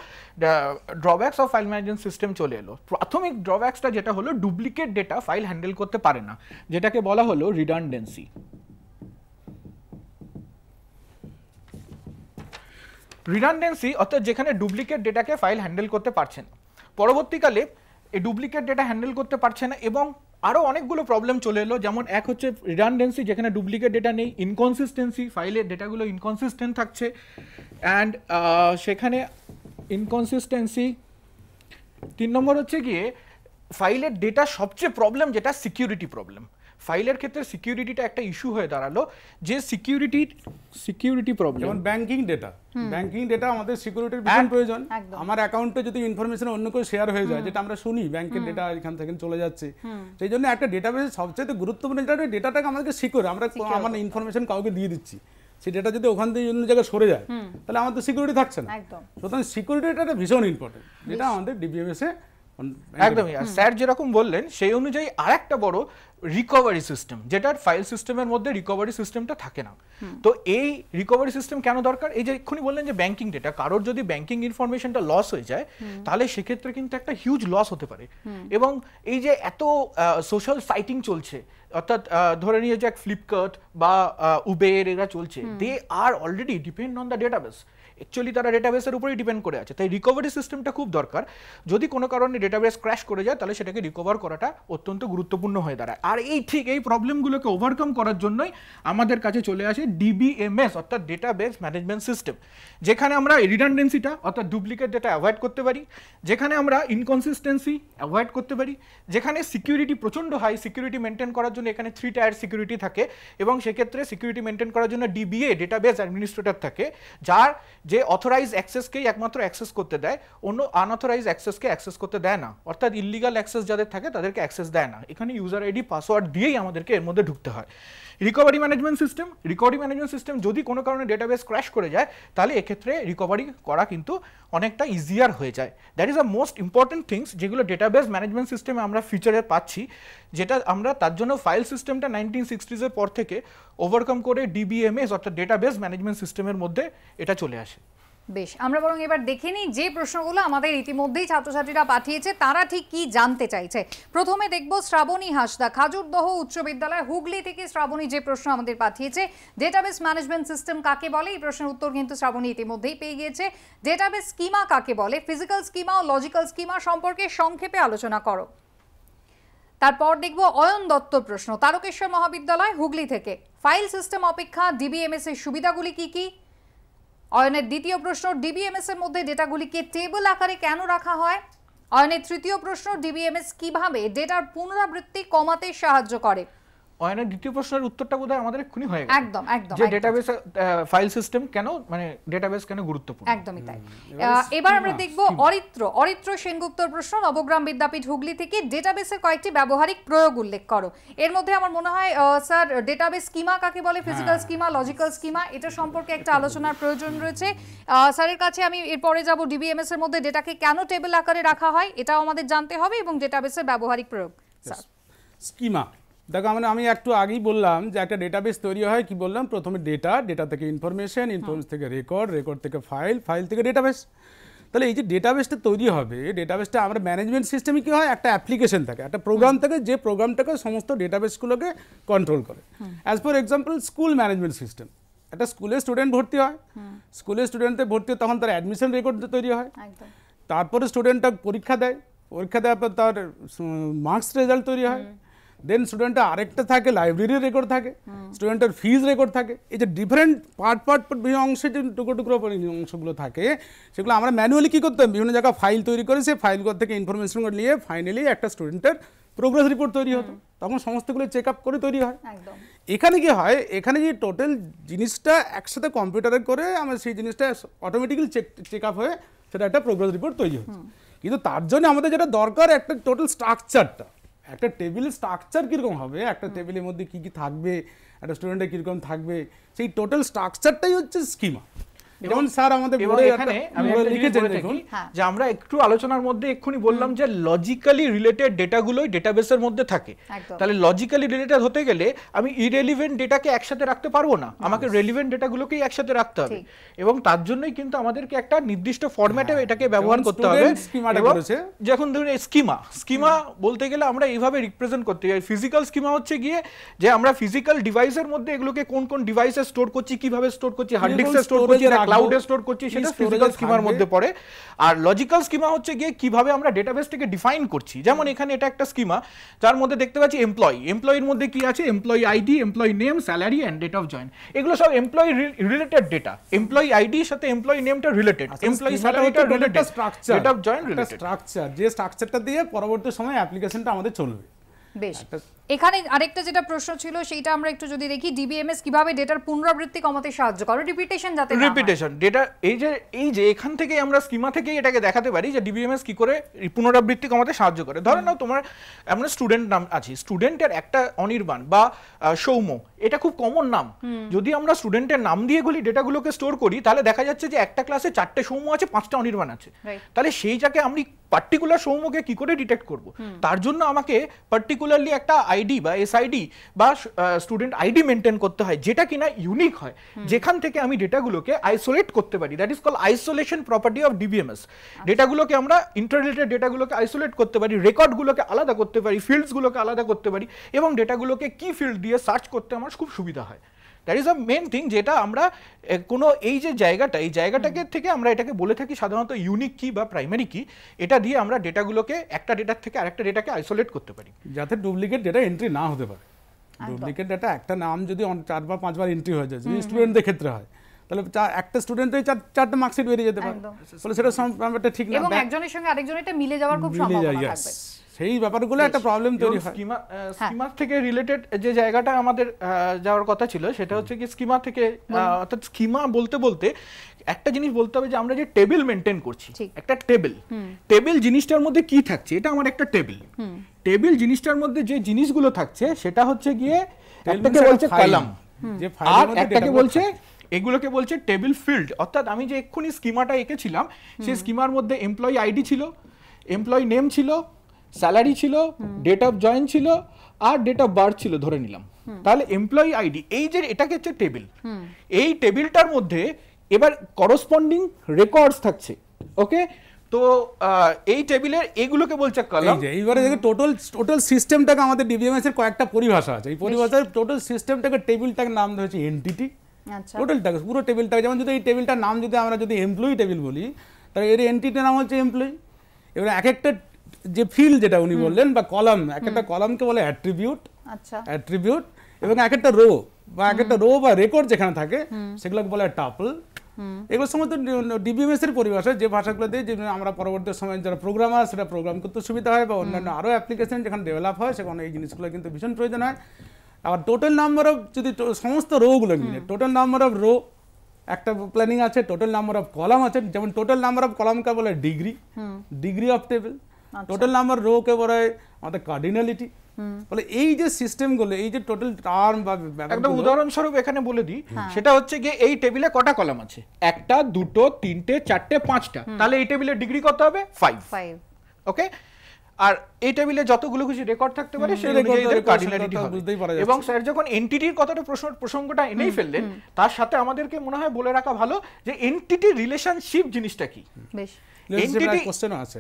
drawbacks of file management system চলে এলো। প্রাথমিক ড্রব্যাকসটা যেটা হলো ডুপ্লিকেট ডেটা ফাইল হ্যান্ডেল করতে পারে না, যেটাকে বলা হলো রিডান্ডেন্সি। রিডান্ডেন্সি অর্থাৎ যেখানে ডুপ্লিকেট ডেটাকে ফাইল হ্যান্ডেল করতে পারছে না। পরবর্তীকালে এই ডুপ্লিকেট ডেটা হ্যান্ডেল করতে পারছে না এবং আরও অনেকগুলো প্রবলেম চলে এলো। যেমন এক হচ্ছে রিডান্ডেন্সি, যেখানে ডুপ্লিকেট ডেটা নেই, ইনকনসিস্টেন্সি, ফাইলের ডেটাগুলো ইনকনসিস্টেন্ট থাকছে, অ্যান্ড সেখানে ইনকনসিস্টেন্সি। 3 নম্বর হচ্ছে গিয়ে ফাইলের ডেটা সবচেয়ে প্রবলেম যেটা সিকিউরিটি প্রবলেম। ফাইলের ক্ষেত্রে সিকিউরিটিটা একটা ইস্যু হয়ে দাঁড়ালো, যে সিকিউরিটি প্রবলেম। যেমন ব্যাংকিং ডেটা আমাদের সিকিউরিটির ভীষণ প্রয়োজন। আমার অ্যাকাউন্টে যদি ইনফরমেশন অন্য কেউ শেয়ার হয়ে যায়, যেটা আমরা শুনি ব্যাংকের ডেটা এখান থেকে চলে যাচ্ছে, সেই জন্য একটা ডেটাবেসের সবচেয়ে গুরুত্বপূর্ণ ডেটাটাকে আমাদেরকে সিকিউর, আমরা আমার ইনফরমেশন কাউকে দিয়ে দিচ্ছি, সেই ডেটা যদি ওখান থেকে অন্য জায়গায় সরে যায় তাহলে আমাদের সিকিউরিটি থাকছে না। সুতরাং সিকিউরিটিটা ভীষণ ইম্পর্টেন্ট, যেটা আমাদের ডিবিএমএস এ একদমই। আর স্যার যেরকম বললেন সেই অনুযায়ী আরেকটা বড় রিকভারি সিস্টেম, যেটার ফাইল সিস্টেমের মধ্যে রিকভারি সিস্টেমটা থাকে না। তো এই রিকভারি সিস্টেম কেন দরকার? এই যে এক্ষুনি বললেন যে ব্যাংকিং ডেটা, কারোর যদি ব্যাংকিং ইনফরমেশনটা লস হয়ে যায় তাহলে সেক্ষেত্রে কিন্তু একটা হিউজ লস হতে পারে। এবং এই যে এত সোশ্যাল সাইটিং চলছে, অর্থাৎ ধরে নিয়ে যে ফ্লিপকার্ট বা উবের এরা চলছে, they are already depend on the database. Actually তারা ডেটাবেসের উপরেই ডিপেন্ড করে আছে, তাই রিকভারি সিস্টেমটা খুব দরকার। যদি কোনো কারণে ডেটাবেস ক্র্যাশ করে যায় তাহলে সেটাকে রিকভার করাটা অত্যন্ত গুরুত্বপূর্ণ হয়ে দাঁড়ায়। আর এই প্রবলেমগুলোকে ওভারকাম করার জন্যই আমাদের কাছে চলে আসে ডিবিএমএস অর্থাৎ ডেটাবেস ম্যানেজমেন্ট সিস্টেম, যেখানে আমরা রিডান্ডেন্সিটা অর্থাৎ ডুপ্লিকেট ডেটা অ্যাভয়েড করতে পারি, যেখানে আমরা ইনকনসিস্টেন্সি অ্যাভয়েড করতে পারি, যেখানে সিকিউরিটি প্রচণ্ড হাই, সিকিউরিটি মেনটেন করার জন্য এখানে 3 টায়ার সিকিউরিটি থাকে এবং সেক্ষেত্রে সিকিউরিটি মেনটেন করার জন্য ডিবিএ ডেটাবেস অ্যাডমিনিস্ট্রেটর থাকে, যার যে অথরাইজ অ্যাক্সেসকেই একমাত্র অ্যাক্সেস করতে দেয়, অন্য আনঅথরাইজ অ্যাক্সেসকে অ্যাক্সেস করতে দেয় না। অর্থাৎ ইলিগাল অ্যাক্সেস যাদের থাকে তাদেরকে অ্যাক্সেস দেয় না। এখানে ইউজার আইডি পাসওয়ার্ড দিয়েই আমাদেরকে এর মধ্যে ঢুকতে হয়। রিকভারি ম্যানেজমেন্ট সিস্টেম যদি কোনো কারণে ডেটাবেস ক্র্যাশ করে যায় তাহলে এক্ষেত্রে রিকভারি করা কিন্তু অনেকটা ইজিয়ার হয়ে যায়। That is the most important things যেগুলো ডেটাবেস ম্যানেজমেন্ট সিস্টেমে আমরা ফিচারে পাচ্ছি, যেটা আমরা তার জন্য ফাইল সিস্টেমটা 1960s এর পর থেকে ওভারকাম করে ডিবিএমএস অর্থাৎ ডেটাবেস ম্যানেজমেন্ট সিস্টেমের মধ্যে এটা চলে আসে। বেশ, আমরা বরং এবার দেখে নিই যে প্রশ্নগুলো আমাদের ইতিমধ্যেই ছাত্রছাত্রীরা পাঠিয়েছে তারা ঠিক কি জানতে চাইছে। প্রথমে দেখব শ্রাবণী হাসদা, খাজুরদহ উচ্চ বিদ্যালয় হুগলি থেকে শ্রাবণী যে প্রশ্ন আমাদের পাঠিয়েছে, ডেটাবেস ম্যানেজমেন্ট সিস্টেম কাকে বলে? এই প্রশ্নের উত্তর কিন্তু শ্রাবণী ইতিমধ্যেই পেয়ে গিয়েছে। ডেটাবেস স্কিমা কাকে বলে? ফিজিক্যাল স্কিমা ও লজিক্যাল স্কিমা সম্পর্কে সংক্ষেপে আলোচনা করো। তারপর দেখব অয়ন দত্তর প্রশ্ন, তারকেশ্বর মহাবিদ্যালয় হুগলি থেকে, ফাইল সিস্টেম অপেক্ষা ডিবিএমএস এর সুবিধাগুলি কি কি? অয়নের দ্বিতীয় প্রশ্ন, ডিবিএমএস এর মধ্যে ডেটাগুলিকে টেবিল আকারে কেন রাখা হয়? অয়নের তৃতীয় প্রশ্ন, ডিবিএমএস কিভাবে ডেটার পুনরাবৃত্তি কমাতে সাহায্য করে? অয়নের দ্বিতীয় প্রশ্নের উত্তরটা বোধহয় আমাদের এক্ষুনি হয়ে গেছে একদম একদম যে একদম। ডেটাবেস ফাইল সিস্টেম কেন মানে ডেটাবেস কেন গুরুত্বপূর্ণ। একদমই তাই। এবার আমরা দেখব অরিত্র সেনগুপ্তর প্রশ্ন, নবগ্রাম বিদ্যাপীঠ হুগলি থেকে, ডেটাবেসের কয়েকটি ব্যবহারিক প্রয়োগ উল্লেখ করো। এর মধ্যে আমার মনে হয় স্যার ডেটাবেস স্কিমা কাকে বলে, ফিজিক্যাল স্কিমা, লজিক্যাল স্কিমা, এটা সম্পর্কে একটা আলোচনার প্রয়োজন রয়েছে। স্যারের কাছে আমি এরপরে যাব ডিবিএমএস এর মধ্যে ডেটাকে কেন টেবিল আকারে রাখা হয় এটাও আমাদের জানতে হবে, এবং ডেটাবেসের ব্যবহারিক প্রয়োগ। স্যার স্কিমা দেখো আমি একটু আগেই বললাম যে একটা ডেটাবেস তৈরি হয়, কি বললাম, প্রথমে ডেটা থেকে ইনফরমেশন থেকে রেকর্ড থেকে ফাইল থেকে ডেটাবেস। তাহলে এই যে ডেটাবেসটা তৈরি হবে, ডেটাবেসটা আমরা ম্যানেজমেন্ট সিস্টেমে কি হয়, একটা অ্যাপ্লিকেশন থাকে, একটা প্রোগ্রাম থাকে, যে প্রোগ্রামটাকে সমস্ত ডেটাবেসগুলোকে কন্ট্রোল করে। As for example school management system, একটা স্কুলে স্টুডেন্ট ভর্তি হয়, স্কুলে স্টুডেন্টে ভর্তি হয়, তখন তার অ্যাডমিশন রেকর্ড তৈরি হয়, তারপরে স্টুডেন্টটা পরীক্ষা দেওয়ার পর তার মার্কস রেজাল্ট তৈরি হয়, দেন স্টুডেন্টের আরেকটা থাকে লাইব্রেরির রেকর্ড থাকে, স্টুডেন্টের ফিজ রেকর্ড থাকে। এই যে ডিফারেন্ট পার্ট বিভিন্ন অংশে যে টুকরো অংশগুলো থাকে, সেগুলো আমরা ম্যানুয়ালি কী করতাম, বিভিন্ন জায়গায় ফাইল তৈরি করে সেই ফাইলগুলো থেকে ইনফরমেশন নিয়ে ফাইনালি একটা স্টুডেন্টের প্রোগ্রেস রিপোর্ট তৈরি হতো, তখন সমস্তগুলো চেক আপ করে তৈরি হয়। এখানে কি হয়, এখানে যে টোটাল জিনিসটা একসাথে কম্পিউটারে করে আমরা সেই জিনিসটা অটোমেটিক্যালি চেক আপ হয়ে সেটা একটা প্রোগ্রেস রিপোর্ট তৈরি হচ্ছে। কিন্তু তার জন্য আমাদের যেটা দরকার, একটা টোটাল স্ট্রাকচারটা, একটা টেবিলের স্ট্রাকচার কীরকম হবে, একটা টেবিলের মধ্যে কী কী থাকবে, একটা স্টুডেন্টের কীরকম থাকবে, সেই টোটাল স্ট্রাকচারটাই হচ্ছে স্কিমা। যেমন স্যার আমাদের এখানে আমি লিখেছেন দেখুন যে আমরা একটু আলোচনার মধ্যে এক্ষুনি বললাম যে লজিক্যালি রিলেটেড ডেটাগুলোই ডেটাবেসের মধ্যে থাকে। তাহলে লজিক্যালি রিলেটেড হতে গেলে আমি ইরেলিভেন্ট ডেটাকে একসাথে রাখতে পারবো না, আমাকে রেলিভেন্ট ডেটাগুলোকেই একসাথে রাখতে হবে, এবং তার জন্যই কিন্তু আমাদেরকে একটা নির্দিষ্ট ফরম্যাটে এটাকে ব্যবহার করতে হবে। যখন ধরুন স্কিমা বলতে গেলে আমরা এইভাবে রিপ্রেজেন্ট করতে যাই। ফিজিক্যাল স্কিমা হচ্ছে গিয়ে যে আমরা ফিজিক্যাল ডিভাইসের মধ্যে এগুলোকে কোন কোন ডিভাইসে স্টোর করছি, কিভাবে স্টোর করছি, হার্ড ডিস্কে স্টোর করছি, ক্লাউডে স্টোর করছি, সেটা ফিজিক্যাল স্কিমার মধ্যে পড়ে। আর লজিক্যাল স্কিমা হচ্ছে গিয়ে কিভাবে আমরা ডেটাবেসটাকে ডিফাইন করছি। যেমন এখানে এটা একটা স্কিমা যার মধ্যে দেখতে পাচ্ছি এমপ্লয়ির মধ্যে কি আছে, employee ID, employee name, salary and date of join, এগুলো সব এমপ্লয়ি রিলেটেড ডেটা। এমপ্লয়ি আইডির সাথে এমপ্লয়ি নেমটা রিলেটেড, এমপ্লয়ি স্যালারিটা related, date of join related. Structure, যে স্ট্রাকচারটা দিয়ে পরবর্তী সময় অ্যাপ্লিকেশনটা আমাদের চলবে। বেশ, এখানে আরেকটা যেটা প্রশ্ন ছিল সেইটা আমরা একটু যদি দেখি, ডিবিএমএস কিভাবে ডেটার পুনরাবৃত্তি কমাতে সাহায্য করে, রিপিটেশন যাতে না হয়। রিপিটেশন ডেটা এই যে এখান থেকে আমরা স্কিমা থেকেই এটাকে দেখাতে পারি যে ডিবিএমএস কি করে পুনরাবৃত্তি কমাতে সাহায্য করে। ধরে নাও আমরা স্টুডেন্ট নাম আছে, স্টুডেন্টের একটা অনির্বাণ বা সৌম্য, এটা খুব কমন নাম। যদি আমরা স্টুডেন্টের নাম দিয়ে ডেটাগুলোকে স্টোর করি, তাহলে দেখা যাচ্ছে যে একটা ক্লাসে 4টে সৌম্য আছে, 5টা অনির্বাণ আছে। তাহলে সেইটাকে আমি পার্টিকুলার সৌম্যকে কি করে ডিটেক্ট করব, তার জন্য আমাকে পার্টিকুলারলি একটা আইডি বা এসআইডি বা স্টুডেন্ট আইডি মেনটেন করতে হয়, যেটা কিনা ইউনিক হয়, যেখান থেকে আমি ডেটাগুলোকে আইসোলেট করতে পারি। That is called isolation property of DBMS. ডেটাগুলোকে আমরা ইন্টাররিলেটেড ডেটাগুলোকে আইসোলেট করতে পারি, রেকর্ডগুলোকে আলাদা করতে পারি, ফিল্ডসগুলোকে আলাদা করতে পারি, এবং ডেটাগুলোকে কি ফিল্ড দিয়ে সার্চ করতে আমার খুব সুবিধা হয়। That is a main thing, যেটা আমরা কোনো এই যে এই জায়গাটাকে থেকে আমরা এটাকে বলে থাকি সাধারণত ইউনিক কি বা প্রাইমারি কি। এটা দিয়ে আমরা ডেটাগুলোকে একটা ডেটার থেকে আরেকটা ডেটাকে আইসোলেট করতে পারি, যাতে ডুপ্লিকেট ডেটা এন্ট্রি না হতে পারে। ডুপ্লিকেট ডেটা একটা নাম যদি 4 বা 5 বার এন্ট্রি হয়ে যায়, যদি স্টুডেন্টদের ক্ষেত্রে হয়, তাহলে একটা স্টুডেন্টের 4টা মার্কশিট বেরিয়ে যেতে পারে, তাহলে সেটা সম্পূর্ণটা ঠিক না, এবং একজনের সঙ্গে আরেকজনের এটা মিলে যাওয়ার খুব সম্ভাবনা থাকবে। সেই ব্যাপারগুলো একটা প্রবলেম তৈরি হয়। স্কিমা থেকে রিলেটেড যে জায়গাটা আমাদের যাওয়ার কথা ছিল, সেটা হচ্ছে কি স্কিমা থেকে, অর্থাৎ স্কিমা বলতে বলতে একটা জিনিস বলতে হবে যে আমরা যে টেবিল মেনটেন করছি, একটা টেবিল জিনিসটার মধ্যে কি থাকছে, এটা আমার একটা টেবিল জিনিসটার মধ্যে যে জিনিসগুলো থাকছে সেটা হচ্ছে গিয়ে একটাকে বলছে কলাম, আর একটাকে বলছে, এগুলোকে বলছে টেবিল ফিল্ড। অর্থাৎ আমি যে এক্ষুনি স্কিমাটা এঁকেছিলাম, সেই স্কিমার মধ্যে এমপ্লয়ি আইডি ছিল, এমপ্লয়ি নেম ছিল, স্যালারি ছিল, ডেট অফ জয়েন ছিল, আর ডেট অফ বার্থ ছিল ধরে নিলাম। তাহলে এমপ্লয়ি আইডি, এই যে এটাকে হচ্ছে টেবিল, এই টেবিলটার মধ্যে এবার করসপন্ডিং রেকর্ডস থাকছে। ওকে, তো এই টেবিলের এগুলোকে বলছে কলাম। এইবারে দেখে টোটাল সিস্টেমটাকে আমাদের ডিবিএমএস এর কয়েকটা পরিভাষা আছে। এই পরিভাষার টোটাল সিস্টেমটাকে টেবিলটাকে নাম দেওয়া হচ্ছে এন্টিটি। টোটালটাকে পুরো টেবিলটাকে, যেমন যদি এই টেবিলটার নাম যদি আমরা এমপ্লয়ি টেবিল বলি, তাহলে এর এন্টিটির নাম হচ্ছে এমপ্লয়ি। এবার এক একটা যে ফিল্ড যেটা উনি বললেন বা কলাম, এক একটা কলামকে বলে অ্যাট্রিবিউট, এবং এক একটা রো বা রেকর্ড যেখানে থাকে সেগুলোকে বলে টাপল। এগুলো সমস্ত ডিবিএমএস এর পরিভাষা, যে ভাষাগুলো দিয়ে যে আমরা পরবর্তী সময়ে যারা প্রোগ্রামার সেটা প্রোগ্রাম করতে সুবিধা হয়, বা অন্যান্য আরও অ্যাপ্লিকেশন যেখানে ডেভেলপ হয় সেখানে এই জিনিসগুলো কিন্তু ভীষণ প্রয়োজন হয়। আবার টোটাল নাম্বার অফ যদি সমস্ত রোগুলো নিয়ে টোটাল নাম্বার অফ রো একটা প্ল্যানিং আছে, টোটাল নাম্বার অফ কলাম আছে, যেমন টোটাল নাম্বার অফ কলামকে বলে degree of table, total number row কে বলে আমাদের কার্ডিনালিটি। বলে এই যে সিস্টেমগুলো, এই যে টোটাল টার্ম বা একদম উদাহরণস্বরূপ এখানে বলে দিই, সেটা হচ্ছে গিয়ে এই টেবিলে কটা কলাম আছে, 1টা 2টো 3টে 4টে 5টা, তাহলে এই টেবিলের ডিগ্রি কত হবে 5। ওকে, আর এই টেবিলে যতগুলো কিছু রেকর্ড থাকতে পারে সেই অনুযায়ী এর কার্ডিনালিটি হবে। এবং স্যার যখন এন্টিটির কথাটা প্রসঙ্গটা এনেই ফেললেন, তার সাথে আমাদেরকে মনে হয় বলে রাখা ভালো যে এন্টিটি রিলেশনশিপ জিনিসটা কি। বেশ,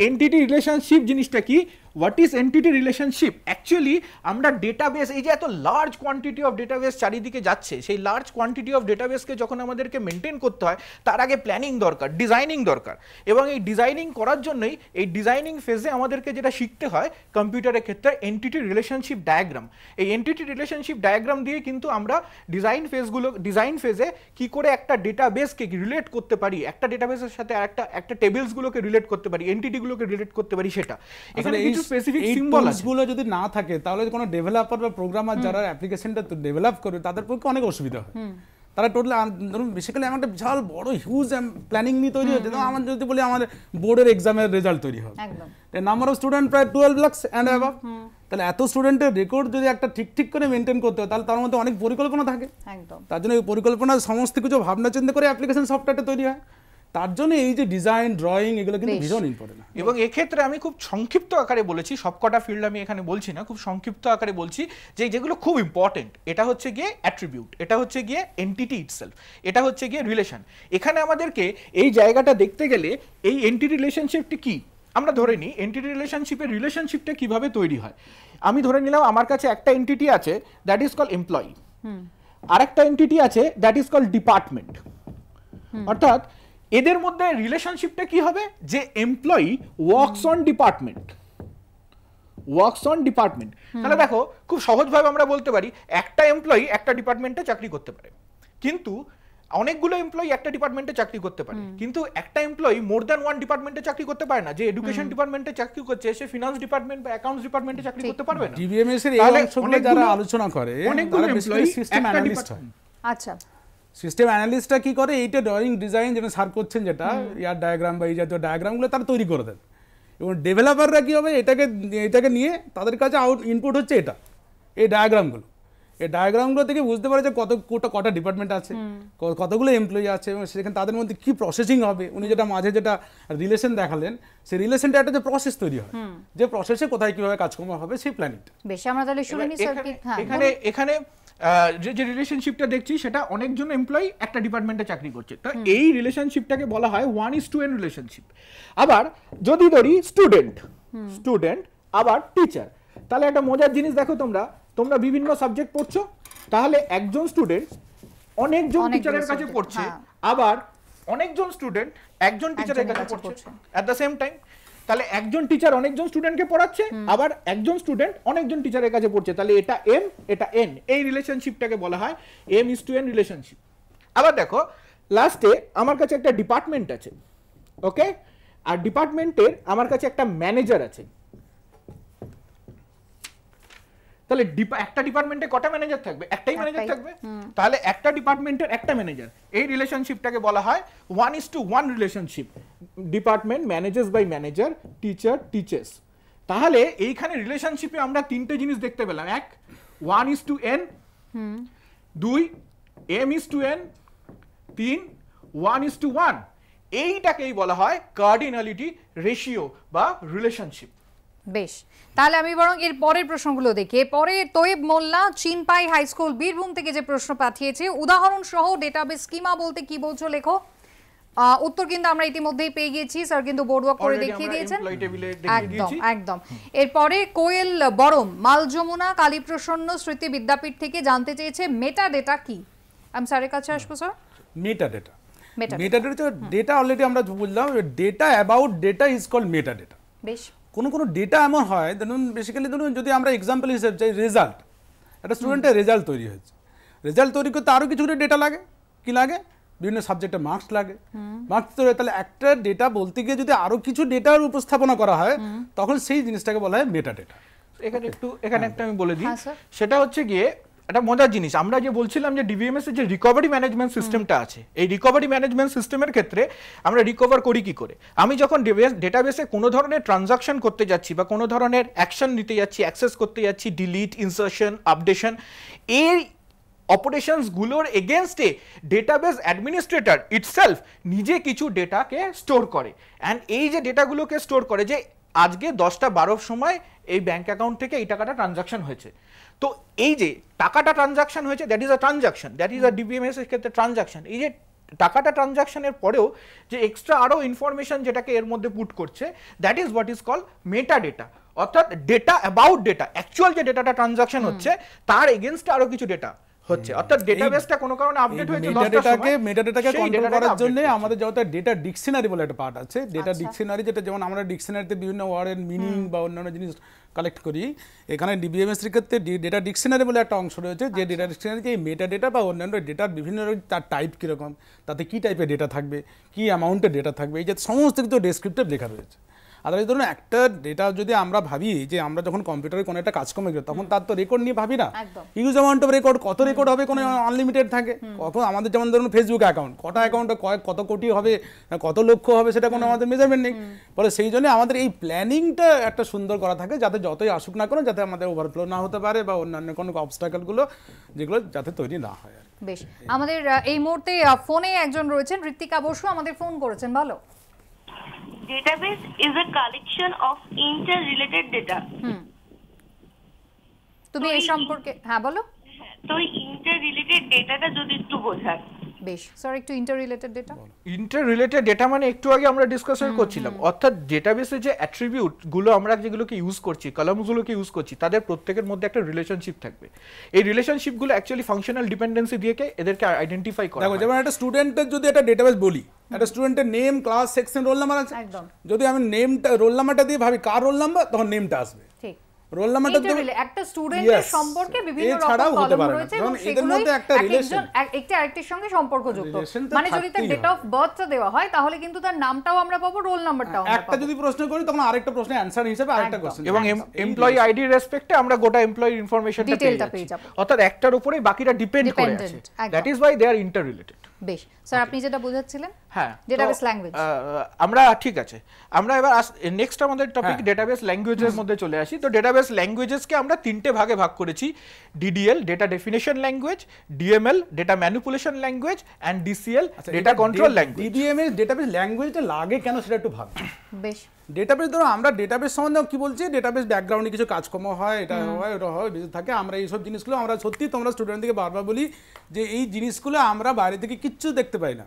এন্টিটি রিলেশনশিপ জিনিসটা কি, what is entity relationship? Actually আমরা ডেটাবেস, এই যে এত লার্জ কোয়ান্টিটি অফ ডেটাবেস চারিদিকে যাচ্ছে, সেই লার্জ কোয়ান্টিটি অফ ডেটাবেসকে যখন আমাদেরকে মেনটেন করতে হয়, তার আগে প্ল্যানিং দরকার, ডিজাইনিং দরকার। এবং এই ডিজাইনিং করার জন্যই এই ডিজাইনিং ফেজে আমাদেরকে যেটা শিখতে হয় কম্পিউটারের ক্ষেত্রে, এন্টিটি রিলেশনশিপ ডায়াগ্রাম। এই এন্টিটি রিলেশনশিপ ডায়াগ্রাম দিয়ে কিন্তু আমরা ডিজাইন ফেজে কি করে একটা ডেটাবেসকে রিলেট করতে পারি, একটা ডেটাবেসের সাথে একটা টেবিলসগুলোকে রিলেট করতে পারি, এন্টিটিগুলোকে রিলেট করতে পারি, সেটা এখানে কিছু স্পেসিফিক সিম্বল আছে। গুলো যদি না থাকে তাহলে কোনো ডেভেলপার বা প্রোগ্রামার যারা অ্যাপ্লিকেশনটা ডেভেলপ করবে তাদের পক্ষে অনেক অসুবিধা হয়। তারা টোটাল ধরুন বেসিক্যালি আমার একটা বিশাল বড় হিউজ প্ল্যানিং নিয়ে তৈরি হচ্ছে, যেমন আমার যদি বলি আমাদের বোর্ডের এক্সামের রেজাল্ট তৈরি হবে, নাম্বার অফ স্টুডেন্ট প্রায় 12 লাখ অ্যান্ড অ্যাবাভ, তাহলে এত স্টুডেন্টের রেকর্ড যদি একটা ঠিক করে মেনটেন করতে হয়, তাহলে তার মধ্যে অনেক পরিকল্পনা থাকে। তার জন্য এই পরিকল্পনা সমস্ত কিছু ভাবনা চিন্তা করে অ্যাপ্লিকেশন সফটওয়্যারটা তৈরি হয়। তার জন্য এই যে ডিজাইন, ড্রয়িং, এগুলো কিন্তু ভীষণ ইম্পর্টেন্ট। এবং এক্ষেত্রে আমি খুব সংক্ষিপ্ত আকারে বলেছি, সবকটা ফিল্ড আমি এখানে বলছি না, খুব সংক্ষিপ্ত আকারে বলছি যে যেগুলো খুব ইম্পর্টেন্ট, এটা হচ্ছে গিয়ে অ্যাট্রিবিউট, এটা হচ্ছে গিয়ে এন্টিটি ইটসেলফ, এটা হচ্ছে গিয়ে রিলেশন। এখানে আমাদেরকে এই জায়গাটা দেখতে গেলে এই এন্টিটি রিলেশনশিপটি কি, আমরা ধরে নিই এন্টিটি রিলেশনশিপটা কিভাবে তৈরি হয়। আমি ধরে নিলাম আমার কাছে একটা এন্টিটি আছে, দ্যাট ইজ কল এমপ্লয়ি, আরেকটা এন্টিটি আছে দ্যাট ইজ কল ডিপার্টমেন্ট। অর্থাৎ এদের মধ্যে রিলেশনশিপটা কি হবে, যে এমপ্লয়ি ওয়ার্কস অন ডিপার্টমেন্ট, তাহলে দেখো খুব সহজভাবে আমরা বলতে পারি একটা এমপ্লয়ি একটা ডিপার্টমেন্টে চাকরি করতে পারে, কিন্তু অনেকগুলো এমপ্লয়ি একটা ডিপার্টমেন্টে চাকরি করতে পারে, কিন্তু একটা এমপ্লয়ি মোর দ্যান ওয়ান ডিপার্টমেন্টে চাকরি করতে পারে না। যে এডুকেশন ডিপার্টমেন্টে চাকরি করছে, সে ফিনান্স ডিপার্টমেন্ট বা অ্যাকাউন্টস ডিপার্টমেন্টে চাকরি করতে পারবে না। ডিবিএমএস এর এই অংশগুলো যারা আলোচনা করে, অনেকগুলো এমপ্লয়ি সিস্টেম অ্যানালিস্ট হয়। আচ্ছা, সিস্টেম অ্যানালিস্টটা কি করে, এইটা ড্রয়িং, ডিজাইন যেটা সার করছেন, যেটা ইয়ার ডায়াগ্রাম বা এই জাতীয় ডায়াগ্রামগুলো তারা তৈরি করে দেন। এবং ডেভেলপাররা কি হবে, এটাকে নিয়ে তাদের কাছে ইনপুট হচ্ছে এটা, এই ডায়াগ্রামগুলো। এই ডায়াগ্রামগুলো থেকে বুঝতে পারে যে কটা ডিপার্টমেন্ট আছে, কতগুলো এমপ্লয়ি আছে, এবং সেখানে তাদের মধ্যে কি প্রসেসিং হবে। উনি যেটা মাঝে যেটা রিলেশন দেখালেন, সেই রিলেশনটা একটা যে প্রসেস তৈরি হয়, যে প্রসেসে কোথায় কিভাবে কাজকর্ম হবে, সেই প্ল্যানিংটা। বেশ, আমরা তাহলে শুনে নিই স্যার। এখানে যে রিলেশনশিপটা দেখছি সেটা অনেকজন এমপ্লয়ি একটা ডিপার্টমেন্টে চাকরি করছে, তো এই রিলেশনশিপটাকে বলা হয় 1:n রিলেশনশিপ। আবার যদি ধরি স্টুডেন্ট আবার টিচার, তাহলে একটা মজার জিনিস দেখো, তোমরা বিভিন্ন সাবজেক্ট পড়ছো, তাহলে একজন স্টুডেন্ট অনেকজন টিচারের কাছে পড়ছে, আবার অনেকজন স্টুডেন্ট একজন টিচারের কাছে পড়ছে এট দ্য সেম টাইম। তাহলে একজন টিচার অনেকজন স্টুডেন্টকে পড়াচ্ছে, আবার একজন স্টুডেন্ট অনেকজন টিচারের কাছে পড়ছে, তাহলে এটা এম, এটা এন, এই রিলেশনশিপটাকে বলা হয় M:n রিলেশনশিপ। আবার দেখো লাস্টে আমার কাছে একটা ডিপার্টমেন্ট আছে, ওকে, আর ডিপার্টমেন্টের আমার কাছে একটা ম্যানেজার আছে। তাহলে একটা ডিপার্টমেন্টে কটা ম্যানেজার থাকবে, একটাই ম্যানেজার থাকবে, তাহলে একটা ডিপার্টমেন্টের একটা ম্যানেজার। এই রিলেশনশিপটাকে বলা হয় 1:1 relationship. Department manages by manager, teacher teachers. তাহলে এইখানে রিলেশনশিপে আমরা তিনটে জিনিস দেখতে পেলাম, 1:n, 2 M:n, 3 1:1। এইটাকেই বলা হয় কার্ডিনালিটি রেশিও বা রিলেশনশিপ। বেশ, তাহলে আমি বরং এর পরের প্রশ্নগুলো দেখি। পরে তোয়েব মোল্লা, চিনপাই হাই স্কুল, বীরভূম থেকে যে প্রশ্ন পাঠিয়েছে, উদাহরণ সহ ডেটাবেস স্কিমা বলতে কি বলছো লেখো। উত্তর কিন্তু আমরা ইতিমধ্যেই পেয়ে গিয়েছি, স্যার কিন্তু বোর্ড ওয়ার্ক করে দেখিয়ে দিয়েছেন। একদম। এরপরে কোয়েল বরম, মাল যমুনা, কালীপ্রসন্ন স্মৃতি বিদ্যাপীঠ থেকে জানতে চেয়েছে মেটা ডেটা কি। আমি স্যারের কাছে আসবো। Sir, meta data data already আমরা বললাম, data about data is called meta data. বেশ, কোনো ডেটা এমন হয়, ধরুন বেসিক্যালি ধরুন যদি আমরা এক্সাম্পল হিসেবে চাই, রেজাল্ট, একটা স্টুডেন্টের রেজাল্ট তৈরি হয়েছে, রেজাল্ট তৈরি করতে আরও কিছু ডেটা লাগে, কি লাগে, বিভিন্ন সাবজেক্টে মার্কস লাগে, মার্কস তৈরি। তাহলে একটা ডেটা বলতে গিয়ে যদি আরও কিছু ডেটার উপস্থাপনা করা হয়, তখন সেই জিনিসটাকে বলা হয় মেটা ডেটা। এখানে একটা আমি বলে দিই, সেটা হচ্ছে গিয়ে একটা মজার জিনিস, আমরা যে বলছিলাম যে ডিবিএমএস এর যে রিকভারি ম্যানেজমেন্ট সিস্টেমটা আছে, এই রিকভারি ম্যানেজমেন্ট সিস্টেমের ক্ষেত্রে আমরা রিকভার করি কি করে? আমি যখন ডেটাবেসে কোনো ধরনের ট্রানজাকশন করতে যাচ্ছি বা কোনো ধরনের অ্যাকশন নিতে যাচ্ছি, অ্যাক্সেস করতে যাচ্ছি, ডিলিট, ইনসার্শন, আপডেশন, এই অপারেশনস গুলোর এগেনস্টে ডেটাবেস অ্যাডমিনিস্ট্রেটর ইটসেলফ নিজে কিছু ডেটাকে স্টোর করে। অ্যান্ড এই যে ডেটাগুলোকে স্টোর করে যে আজকে 10টা 12 সময় এই ব্যাংক অ্যাকাউন্ট থেকে এই টাকাটা ট্রানজাকশন হয়েছে, তো এই যে টাকাটা ট্রানজাকশন হয়েছে, that is a transaction, that is a DBMS এর ক্ষেত্রে ট্রানজাকশন। এই যে টাকাটা ট্রানজাকশনের পরেও যে এক্সট্রা আরও ইনফরমেশন যেটাকে এর মধ্যে পুট করছে, that is what is called meta data, অর্থাৎ ডেটা অ্যাবাউট ডেটা, অ্যাকচুয়াল যে ডেটাটা ট্রানজাকশন হচ্ছে তার এগেনস্টে আরো কিছু ডেটা হচ্ছে, অর্থাৎ ডেটাবেসটা কোনো কারণে আপডেট হয়েছে, মেটাডেটাকে কন্ট্রোল করার জন্য আমাদের যত ডেটা ডিকশনারি বলে একটা পার্ট আছে, ডেটা ডিকশনারি, যেটা যেমন আমরা ডিকশনারিতে বিভিন্ন ওয়ার্ডের মিনিং বা অন্যান্য জিনিস কালেক্ট করি, এখানে ডিবিএমএস এর ক্ষেত্রে ডেটা ডিকশনারি বলে একটা অংশ রয়েছে, যে ডেটা ডিকশনারিতে এই মেটা ডেটা বা অন্যান্য ডেটার বিভিন্ন তার টাইপ কীরকম, তাতে কী টাইপের ডেটা থাকবে, কী অ্যামাউন্টের ডেটা থাকবে, এই যে সমস্ত কিছু ডেসক্রিপটিভ লেখা রয়েছে। আদারওয়াইজ ধরুন একটা ডেটা যদি আমরা ভাবি যে আমরা যখন কম্পিউটারে কোনো একটা কাজকর্ম করি তখন তার তো রেকর্ড নিয়ে ভাবি না, হিউজ অ্যামাউন্ট অফ রেকর্ড, কত রেকর্ড হবে, কোনো আনলিমিটেড থাকে, কখন আমাদের যেমন ধরুন ফেসবুক অ্যাকাউন্ট, কটা অ্যাকাউন্টে কত কোটি হবে, কত লক্ষ হবে, সেটা কোনো আমাদের মেজারমেন্ট নেই। ফলে সেই জন্য আমাদের এই প্ল্যানিংটা একটা সুন্দর করা থাকে, যাতে যতই আসুক না কোনো, যাতে আমাদের ওভারফ্লো না হতে পারে বা অন্যান্য কোনো অবস্টাকেলগুলো যেগুলো যাতে তৈরি না হয়। বেশ, আমাদের এই মুহূর্তে ফোনে একজন রয়েছেন, ঋত্বিকা বসু আমাদের ফোন করেছেন, ভালো। Database is a collection of interrelated data. তুমি এই সম্পর্কে হ্যাঁ বলো। তো ইন্টাররিলেটেড ডেটাটা যদি একটু বোঝান। বেশ স্যার, একটু ইন্টাররিলেটেড ডেটা। ইন্টাররিলেটেড ডেটা মানে একটু আগে আমরা ডিসকাশন করছিলাম, অর্থাৎ ডেটাবেসে যে অ্যাট্রিবিউট গুলো আমরা যেগুলোকে ইউজ করছি, কলামসগুলোকে ইউজ করছি, তাদের প্রত্যেকের মধ্যে একটা রিলেশনশিপ থাকবে। এই রিলেশনশিপগুলো অ্যাকচুয়ালি ফাংশনাল ডিপেন্ডেন্সি দিয়ে এদেরকে আইডেন্টিফাই করা হয়। যেমন একটা স্টুডেন্টের যদি একটা ডেটাবেস বলি, একটা স্টুডেন্টের name, class, section, roll number আছে, যদি আমি নেমটা রোল নাম্বারটা দিয়ে ভাবি কার রোল নাম্বার, তখন নেমটা আসবে। ঠিক, রোল নাম্বারটা দিয়ে একটা স্টুডেন্টের সম্পর্কে বিভিন্ন রকম কলাম রয়েছে এবং এদের মধ্যে একটা রিলেশন একটা আরেকটির সঙ্গে সম্পর্কযুক্ত। মানে যদি তার ডেট অফ বার্থটা দেওয়া হয় তাহলে কিন্তু তার নামটাও আমরা পাবো, রোল নাম্বারটাও আমরা পাবো। একটা যদি প্রশ্ন করি তখন আরেকটা প্রশ্নের অ্যানসার হিসেবে আরেকটা কোশ্চেন, এবং এমপ্লয়ি আইডি রেসপেক্টে আমরা গোটা এমপ্লয়ি ইনফরমেশনটা পেয়ে যাব, অর্থাৎ একটার উপরেই বাকিটা ডিপেন্ড করে আছে। দ্যাট ইজ ওয়াই দে আর ইন্টাররিলেটেড। বেশ স্যার, আপনি যেটা বোঝাচ্ছিলেন, হ্যাঁ, ডেটাবেস ল্যাঙ্গুয়েজ আমরা ঠিক আছে, আমরা এবার নেক্সট আমাদের টপিক ডেটাবেস ল্যাঙ্গুয়েজের মধ্যে চলে আসি। তো ডেটাবেস ল্যাঙ্গুয়েজেসকে আমরা তিনটে ভাগে ভাগ করেছি: DDL, data definition language; DML, data manipulation language; and DCL, data control language. DBMS database ল্যাঙ্গুয়েজটা লাগে কেন সেটা একটু ভাব। বেশ, ডেটাবেস ধরো আমরা ডেটাবেস সম্বন্ধে কি বলছি, ডেটাবেস ব্যাকগ্রাউন্ডে কিছু কাজকর্ম হয়, এটা হয় ওটা হয় থাকে, আমরা এইসব জিনিসগুলো আমরা সত্যি তোমরা স্টুডেন্টদেরকে বারবার বলি যে এই জিনিসগুলো আমরা বাইরে থেকে কিচ্ছু দেখতে পাই না,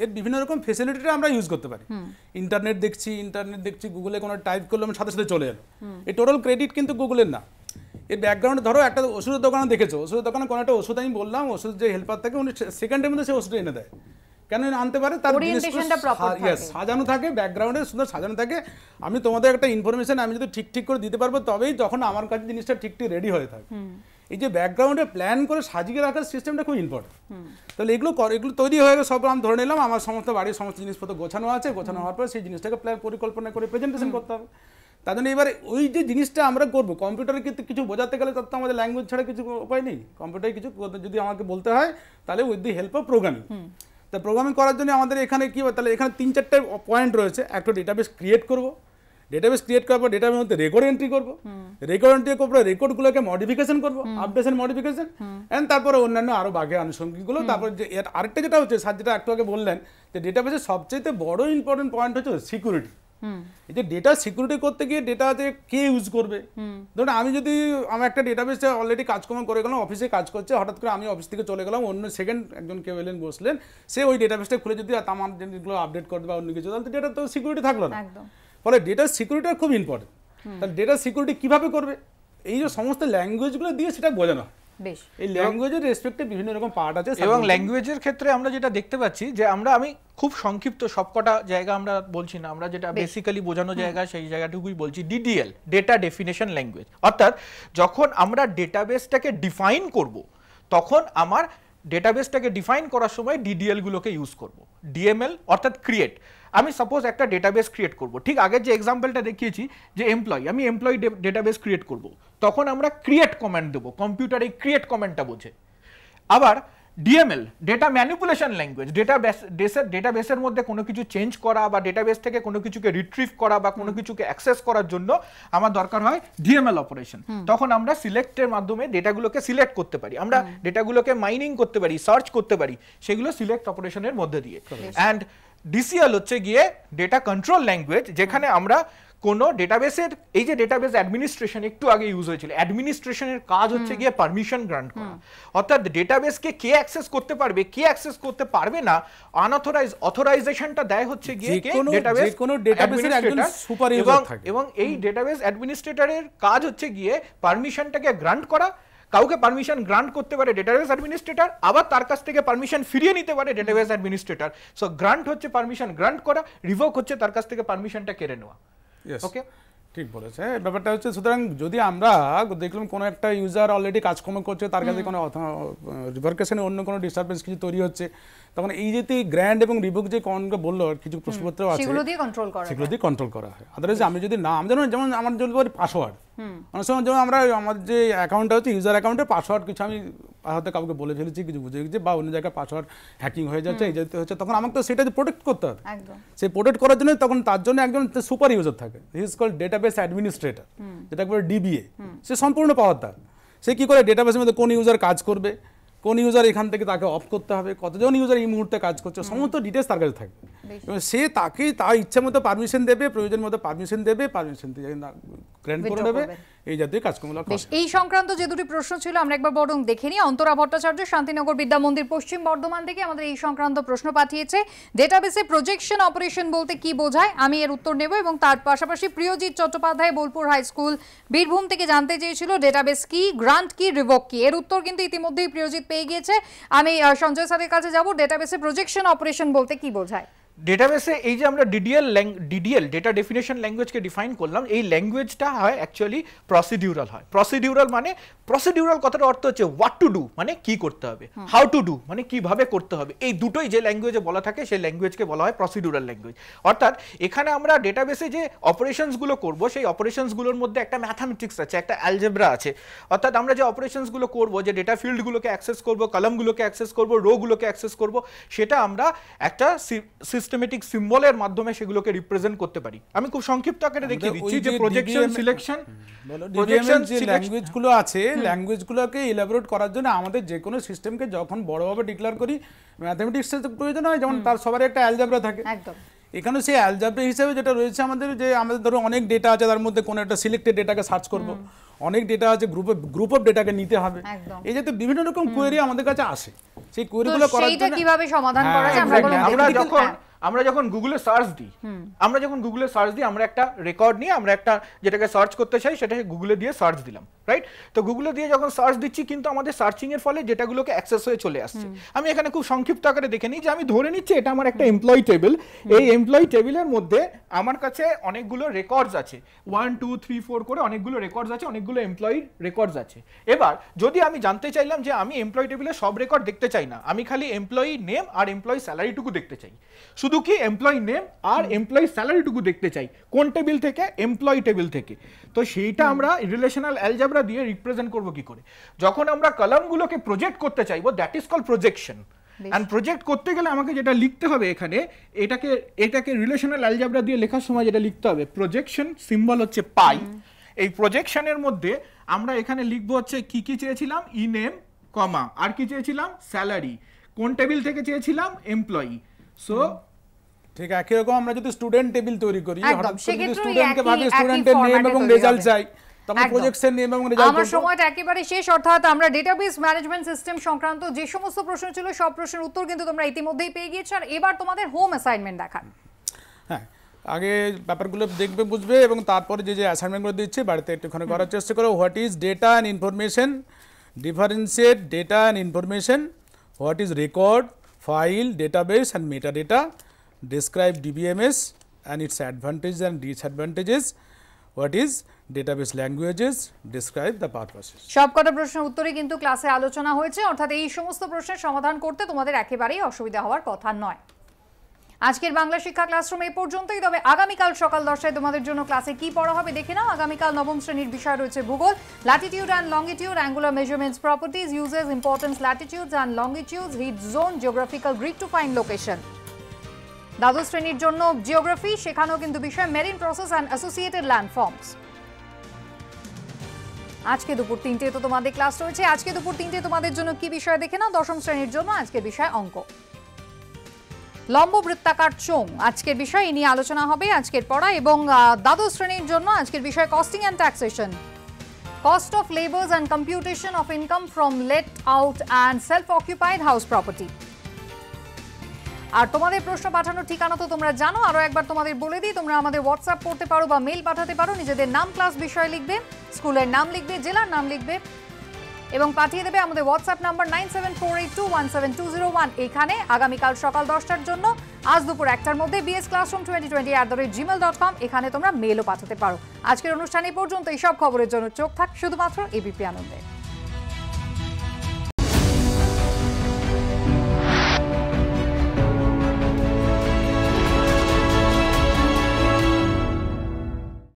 এর বিভিন্ন রকম ফেসিলিটিটা আমরা ইউজ করতে পারি। ইন্টারনেট দেখছি গুগলে কোনো টাইপ করলাম সাথে সাথে চলে এলো, এই টোটাল ক্রেডিট কিন্তু গুগলের না। এর ব্যাকগ্রাউন্ডে ধরো একটা ওষুধের দোকানে দেখেছো, ওষুধের দোকানে কোনো একটা ওষুধ আমি বললাম, ওষুধ যে হেল্পার থাকে উনি সেকেন্ডের মধ্যে সেই ওষুধটা এনে দেয়। কেন আনতে পারে? তার সাজানো থাকে, ব্যাকগ্রাউন্ডে সুন্দর সাজানো থাকে। আমি তোমাদের একটা ইনফরমেশন আমি যদি ঠিক করে দিতে পারবো তবেই তখন আমার কাছে জিনিসটা ঠিক রেডি হয়ে থাকে। এই যে ব্যাকগ্রাউন্ডে প্ল্যান করে সাজিয়ে রাখার সিস্টেমটা খুব ইম্পর্টেন্ট। তাহলে এগুলো তৈরি হয়ে গেলে সব আমি ধরে নিলাম, আমার সমস্ত বাড়ির সমস্ত জিনিসপত্র গোছানো আছে, গোছানো হওয়ার পর সেই জিনিসটাকে প্ল্যান পরিকল্পনা করে প্রেজেন্টেশন করতে হবে। তার জন্য এবারে ওই যে জিনিসটা আমরা করবো, কম্পিউটারে কিন্তু কিছু বোঝাতে গেলে তার তো আমাদের ল্যাঙ্গুয়েজ ছাড়া কিছু উপায় নেই। কম্পিউটারে কিছু যদি আমাকে বলতে হয় তাহলে with the help of programming. তা প্রোগ্রামিং করার জন্য আমাদের এখানে কী হয়, তাহলে এখানে 3-4টে পয়েন্ট রয়েছে। একটা ডেটাবেস ক্রিয়েট করবো, ডেটাবেস ক্রিয়েট করার পর ডেটাবেসের মধ্যে রেকর্ড এন্ট্রি করবো, রেকর্ড এন্ট্রি করার পর রেকর্ডগুলোকে মডিফিকেশন করবো, আপডেশন মডিফিকেশন, এন্ড তারপরে অন্যান্য আরও বাকি আনুষঙ্গিকগুলো। তারপর যে আরেকটা যেটা হচ্ছে স্যার যেটা একটু আগে বললেন, যে ডেটাবেসের সবচেয়ে বড় ইম্পর্টেন্ট পয়েন্ট হচ্ছে সিকিউরিটি। এই যে ডেটা সিকিউরিটি করতে গিয়ে ডেটা যে কে ইউজ করবে, ধরুন আমি যদি আমার একটা ডেটাবেসে অলরেডি কাজকর্ম করে গেলাম, অফিসে কাজ করছে, হঠাৎ করে আমি অফিস থেকে চলে গেলাম, অন্য সেকেন্ড একজন কেউ এলেন বসলেন, সে ওই ডেটাবেসটা খুলে যদি আমার জিনিসগুলো আপডেট করবে বা অন্য কিছু, তাহলে ডেটা তো সিকিউরিটি থাকলো না। ফলে ডেটার সিকিউরিটিটা খুব ইম্পর্টেন্ট। তাহলে ডেটার সিকিউরিটি কীভাবে করবে, এই যে সমস্ত ল্যাঙ্গুয়েজগুলো দিয়ে সেটা বোঝানো হয়। এই ল্যাঙ্গুয়েজের রেসপেক্টে বিভিন্ন রকম পার্ট আছে, এবং ল্যাঙ্গুয়েজের ক্ষেত্রে আমরা যেটা দেখতে পাচ্ছি যে আমি খুব সংক্ষিপ্ত সবকটা জায়গা আমরা বলছি না, আমরা যেটা বেসিক্যালি বোঝানো জায়গা সেই জায়গাটুকুই বলছি। ডিডিএল, ডেটা ডেফিনেশন ল্যাঙ্গুয়েজ, অর্থাৎ যখন আমরা ডেটাবেসটাকে ডিফাইন করব তখন আমার ডেটাবেসটাকে ডিফাইন করার সময় ডিডিএল গুলোকে ইউজ করব। ডিএমএল অর্থাৎ ক্রিয়েট, আমি সাপোজ একটা ডেটাবেস ক্রিয়েট করব, ঠিক আগের যে এক্সাম্পলটা দেখিয়েছি যে এমপ্লয়ি, আমি এমপ্লয়ি ডেটাবেস ক্রিয়েট করব, তখন আমরা ক্রিয়েট কমান্ড দেবো, কম্পিউটার এই ক্রিয়েট কমান্ডটা বোঝে। আবার ডিএমএল, ডেটা ম্যানিপুলেশন ল্যাঙ্গুয়েজ, ডেটাবেসের মধ্যে কোনো কিছু চেঞ্জ করা বা ডেটাবেস থেকে কোনো কিছুকে রিট্রিভ করা বা কোনো কিছুকে অ্যাক্সেস করার জন্য আমার দরকার হয় ডিএমএল অপারেশন। তখন আমরা সিলেক্টের মাধ্যমে ডেটাগুলোকে সিলেক্ট করতে পারি, আমরা ডেটাগুলোকে মাইনিং করতে পারি, সার্চ করতে পারি, সেগুলো সিলেক্ট অপারেশনের মধ্যে দিয়ে। অ্যান্ড ডিসিএল হচ্ছে গিয়ে ডেটা কন্ট্রোল ল্যাঙ্গুয়েজ, যেখানে আমরা কোনো ডেটাবেসের, এই যে ডেটাবেস অ্যাডমিনিস্ট্রেশন একটু আগে ইউজ হয়েছিল, অ্যাডমিনিস্ট্রেশনের কাজ হচ্ছে গিয়ে পারমিশন গ্রান্ট করা, অর্থাৎ ডেটাবেসকে কে অ্যাক্সেস করতে পারবে, কে অ্যাক্সেস করতে পারবে না, অথরাইজেশনটা দেয় হচ্ছে গিয়ে কে ডেটাবেস অ্যাডমিনিস্ট্রেটর, এবং এই ডেটাবেস অ্যাডমিনিস্ট্রেটরের কাজ হচ্ছে গিয়ে পারমিশনটাকে গ্রান্ট করা। কাউকে পারমিশন গ্রান্ট করতে পারে ডেটাবেস অ্যাডমিনিস্ট্রেটর, আবার তার কাছ থেকে পারমিশন ফিরিয়ে নিতে পারে ডেটাবেস অ্যাডমিনিস্ট্রেটর। সো গ্রান্ট হচ্ছে পারমিশন গ্রান্ট করা, রিভোক হচ্ছে তার কাছ থেকে পারমিশনটা কেড়ে নেওয়া। ওকে, ঠিক বলেছে। ব্যাপারটা হচ্ছে, সুতরাং যদি আমরা দেখলাম কোনো একটা ইউজার অলরেডি কাজকর্ম করছে, তার কাছে কোনো রিভারকেশনে অন্য কোনো ডিস্টারবেন্স কিছু তৈরি হচ্ছে, তখন এই যে গ্র্যান্ড এবং রিভোক যে কনকে বললো কিছু প্রশ্নপত্র আছে, সেগুলো দিয়ে কন্ট্রোল করা হয়। আদারওয়াইজ আমি যদি নাম যেমন আমার যদি পাসওয়ার্ড, অনেক সময় যেমন আমরা আমার যে অ্যাকাউন্টটা হচ্ছে ইউজার অ্যাকাউন্টের পাসওয়ার্ড কিছু আমি হয়তো কাউকে বলে ফেলেছি, কিছু বুঝে গেছি, বা অন্য জায়গায় পাসওয়ার্ড হ্যাকিং হয়ে যাচ্ছে, এই জাতীয় হচ্ছে, তখন আমাকে তো সেটা প্রোটেক্ট করতে হবে। সেই প্রোটেক্ট করার জন্য তখন তার জন্য একজন সুপার ইউজার থাকে, he is called database administrator, যেটা করে ডিবিএ। সে সম্পূর্ণ পাওয়ার তার, সে কি করে ডেটাবেসের মধ্যে কোন ইউজার কাজ করবে, কোন ইউজার এখান থেকে তাকে অফ করতে হবে, কতজন ইউজার এই মুহূর্তে কাজ করছে, সমস্ত ডিটেলস তার কাছে থাকবে, এবং সে তাকে তার ইচ্ছা মতো পারমিশন দেবে, প্রয়োজন মতো পারমিশন দেবে, পারমিশন দিয়ে গ্র্যান্ট করে দেবে, এই জাতীয় কাজকর্মগুলো। এই সংক্রান্ত যে দুটি প্রশ্ন ছিল আমরা একবার বরং দেখে নিই। অন্তরা ভট্টাচার্য, শান্তিনগর বিদ্যা মন্দির, পশ্চিম বর্ধমান থেকে আমাদের এই সংক্রান্ত প্রশ্ন পাঠিয়েছে। ডেটাবেসে প্রজেকশন অপারেশন বলতে কি বোঝায়, আমি এর উত্তর নেব। এবং তার পাশাপাশি প্রিয়জিৎ চট্টোপাধ্যায়, বোলপুর হাই স্কুল, বীরভূম থেকে জানতে চেয়েছিল ডেটাবেস কি, গ্রান্ট কি, রিভোক কি। এর উত্তর কিন্তু ইতিমধ্যেই প্রিয়জিৎ পেয়ে গিয়েছে। আমি সঞ্জয় স্যারের কাছে যাব। ডেটাবেসে প্রজেকশন অপারেশন বলতে কি বোঝায়? ডেটাবেসে এই যে আমরা ডিডিএল ডেটা ডেফিনেশন ল্যাঙ্গুয়েজকে ডিফাইন করলাম, এই ল্যাঙ্গুয়েজটা হয় অ্যাকচুয়ালি প্রসিডিউরাল হয়। প্রসিডিউরাল মানে, প্রসিডিউরাল কথাটার অর্থ হচ্ছে হোয়াট টু ডু মানে কি করতে হবে, হাউ টু ডু মানে কিভাবে করতে হবে। এই দুটোই যে ল্যাঙ্গুয়েজে বলা থাকে সেই ল্যাঙ্গুয়েজকে বলা হয় প্রসিডিউরাল ল্যাঙ্গুয়েজ। অর্থাৎ এখানে আমরা ডেটাবেসে যে অপারেশনসগুলো করব, সেই অপারেশনসগুলোর মধ্যে একটা ম্যাথামেটিক্স আছে, একটা অ্যালজেব্রা আছে। অর্থাৎ আমরা যে অপারেশনসগুলো করব, যে ডেটা ফিল্ডগুলোকে অ্যাক্সেস করব, কলামগুলোকে অ্যাক্সেস করব, রোগুলোকে অ্যাক্সেস করব, সেটা আমরা একটা সিস্টেমেটিক সিম্বলের মাধ্যমে সেগুলোকে রিপ্রেজেন্ট করতে পারি। আমি খুব সংক্ষিপ্ত আকারে দেখিয়ে দিচ্ছি যে প্রজেকশন সিলেকশন, প্রজেকশন যে ল্যাঙ্গুয়েজগুলো আছে, ল্যাঙ্গুয়েজগুলোকে ইলাবোরেট করার জন্য আমাদের যে কোনো সিস্টেমকে যখন বড়ভাবে ডিক্লেয়ার করি, ম্যাথমেটিক্সের প্রয়োজন হয়, যেমন তার সবার একটা অ্যালজেব্রা থাকে। এখানে সেই অ্যালজেব্রা হিসেবে যেটা রয়েছে আমাদের, যে আমাদের ধরো অনেক ডেটা আছে, তার মধ্যে কোনো একটা সিলেক্টেড ডেটাকে সার্চ করব, অনেক ডেটা আছে, গ্রুপ অফ ডেটাকে নিতে হবে, এই যাতে বিভিন্ন রকম কোয়েরি আমাদের কাছে আসে, সেই কোয়েরিগুলো করার জন্য কিভাবে সমাধান করা যায় আমরা যখন গুগলে সার্চ দিই, আমরা একটা রেকর্ড নিয়ে আমরা একটা যেটাকে সার্চ করতে চাই সেটাকে গুগলে দিয়ে সার্চ দিলাম, রাইট? তো গুগলে দিয়ে যখন সার্চ দিচ্ছি, কিন্তু আমাদের সার্চিং এর ফলে যেটাগুলোকে অ্যাক্সেস হয়ে চলে আসছে। আমি এখানে খুব সংক্ষিপ্ত আকারে দেখে নিই যে আমি ধরে নিচ্ছি এটা আমার একটা এমপ্লয়ি টেবিল। এই এমপ্লয়ি টেবিলের মধ্যে আমার কাছে অনেকগুলো রেকর্ডস আছে, 1 2 3 4 করে অনেকগুলো রেকর্ডস আছে, অনেকগুলো এমপ্লয়ি রেকর্ডস আছে। এবার যদি আমি জানতে চাইলাম যে আমি এমপ্লয়ি টেবিলের সব রেকর্ড দেখতে চাই না, আমি খালি এমপ্লয়ি নেম আর এমপ্লয়ি স্যালারিটুকু দেখতে চাই, শুধু কি এমপ্লয়ি নেম আর এমপ্লয়ি স্যালারিটুকু দেখতে চাই, কোন টেবিল থেকে? এমপ্লয়ি টেবিল থেকে। তো সেইটা আমরা রিলেশনাল অ্যালজেব্রা দিয়ে রিপ্রেজেন্ট করব কি করে? যখন আমরা কলামগুলোকে প্রজেক্ট করতে চাইবো, that is called projection. And project করতে গেলে আমাকে যেটা লিখতে হবে এখানে, এটাকে রিলেশনাল অ্যালজেব্রা দিয়ে লেখার সময় যেটা লিখতে হবে, প্রজেকশন সিম্বল হচ্ছে পাই। এই প্রজেকশনের মধ্যে আমরা এখানে লিখবো হচ্ছে কি কি চেয়েছিলাম, ই নেম, কমা, আর কি চেয়েছিলাম, স্যালারি, কোন টেবিল থেকে চেয়েছিলাম, এমপ্লয়ি। সো ঠিক একই রকম আমরা যদি স্টুডেন্ট টেবিল তৈরি করি, হঠাৎ করে স্টুডেন্টকে ভাবে স্টুডেন্টের নেম এবং রেজাল্ট চাই, তখন প্রজেকশন নেম এবং রেজাল্ট। আমার সময়টা একেবারে শেষ, অর্থাৎ আমরা ডেটাবেস ম্যানেজমেন্ট সিস্টেম সংক্রান্ত যে সমস্ত প্রশ্ন ছিল সব প্রশ্নের উত্তর কিন্তু তোমরা ইতিমধ্যেই পেয়ে গিয়েছো। আর এবার তোমাদের হোম অ্যাসাইনমেন্ট দেখান। হ্যাঁ, আগে ব্যাপারগুলো দেখবে, বুঝবে, এবং তারপরে যে অ্যাসাইনমেন্টগুলো দিচ্ছে বাড়িতে একটুখানি করার চেষ্টা করো। What is data and information, differentiate data and information, what is record, file, database and meta data, describe DBMS and its advantages and disadvantages, what is database languages, describe the purposes. সবকটা প্রশ্নের উত্তরে কিন্তু ক্লাসে আলোচনা হয়েছে, অর্থাৎ এই সমস্ত প্রশ্নের সমাধান করতে তোমাদের একেবারেই অসুবিধা হওয়ার কথা নয়। আজকের বাংলা শিক্ষা ক্লাসরুম এই পর্যন্তই। তবে আগামীকাল সকাল 10টায় তোমাদের জন্য ক্লাসে কি পড়া হবে দেখে নাও। আগামীকাল নবম শ্রেণীর বিষয় রয়েছে ভূগোল, latitude and longitude, angular measurements, properties, uses, importance, latitudes and longitudes, heat zone, geographical grid to find location. দ্বাদশ শ্রেণীর জন্য জিওগ্রাফি, সেখানেও কিন্তু বিষয় marine process and associated land forms. আজকে দুপুর 3টে তো তোমাদের ক্লাস রয়েছে। আজকে দুপুর 3টে তোমাদের জন্য কি বিষয় দেখে নাও। দশম শ্রেণীর জন্য আজকের বিষয় অঙ্ক। লম্ব বৃত্তাকার চোঙ আজকের বিষয় নিয়ে আলোচনা হবে আজকের পড়া। এবং দ্বাদশ শ্রেণীর জন্য আজকের বিষয় costing and taxation, cost of labours and computation of income from let out and self occupied house property. আর তোমাদের প্রশ্ন পাঠানোর ঠিকানা তো তোমরা জানো, আরো একবার তোমাদের বলে দিই, তোমরা আমাদের হোয়াটসঅ্যাপ করতে পারো বা মেইল পাঠাতে পারো। নিজেদের নাম, ক্লাস, বিষয় লিখবে, স্কুলের নাম লিখবে, জেলার নাম লিখবে এবং পাঠিয়ে দেবে আমাদের হোয়াটসঅ্যাপ নাম্বার 9748217201। এখানে আগামীকাল সকাল 10টার জন্য আজ দুপুর 1টার মধ্যে bsclassroom2020@gmail.com এখানে তোমরা মেলও পাঠাতে পারো। আজকের অনুষ্ঠান এই পর্যন্ত। এই সব খবরের জন্য চোখ থাক শুধুমাত্র এবিপি আনন্দে।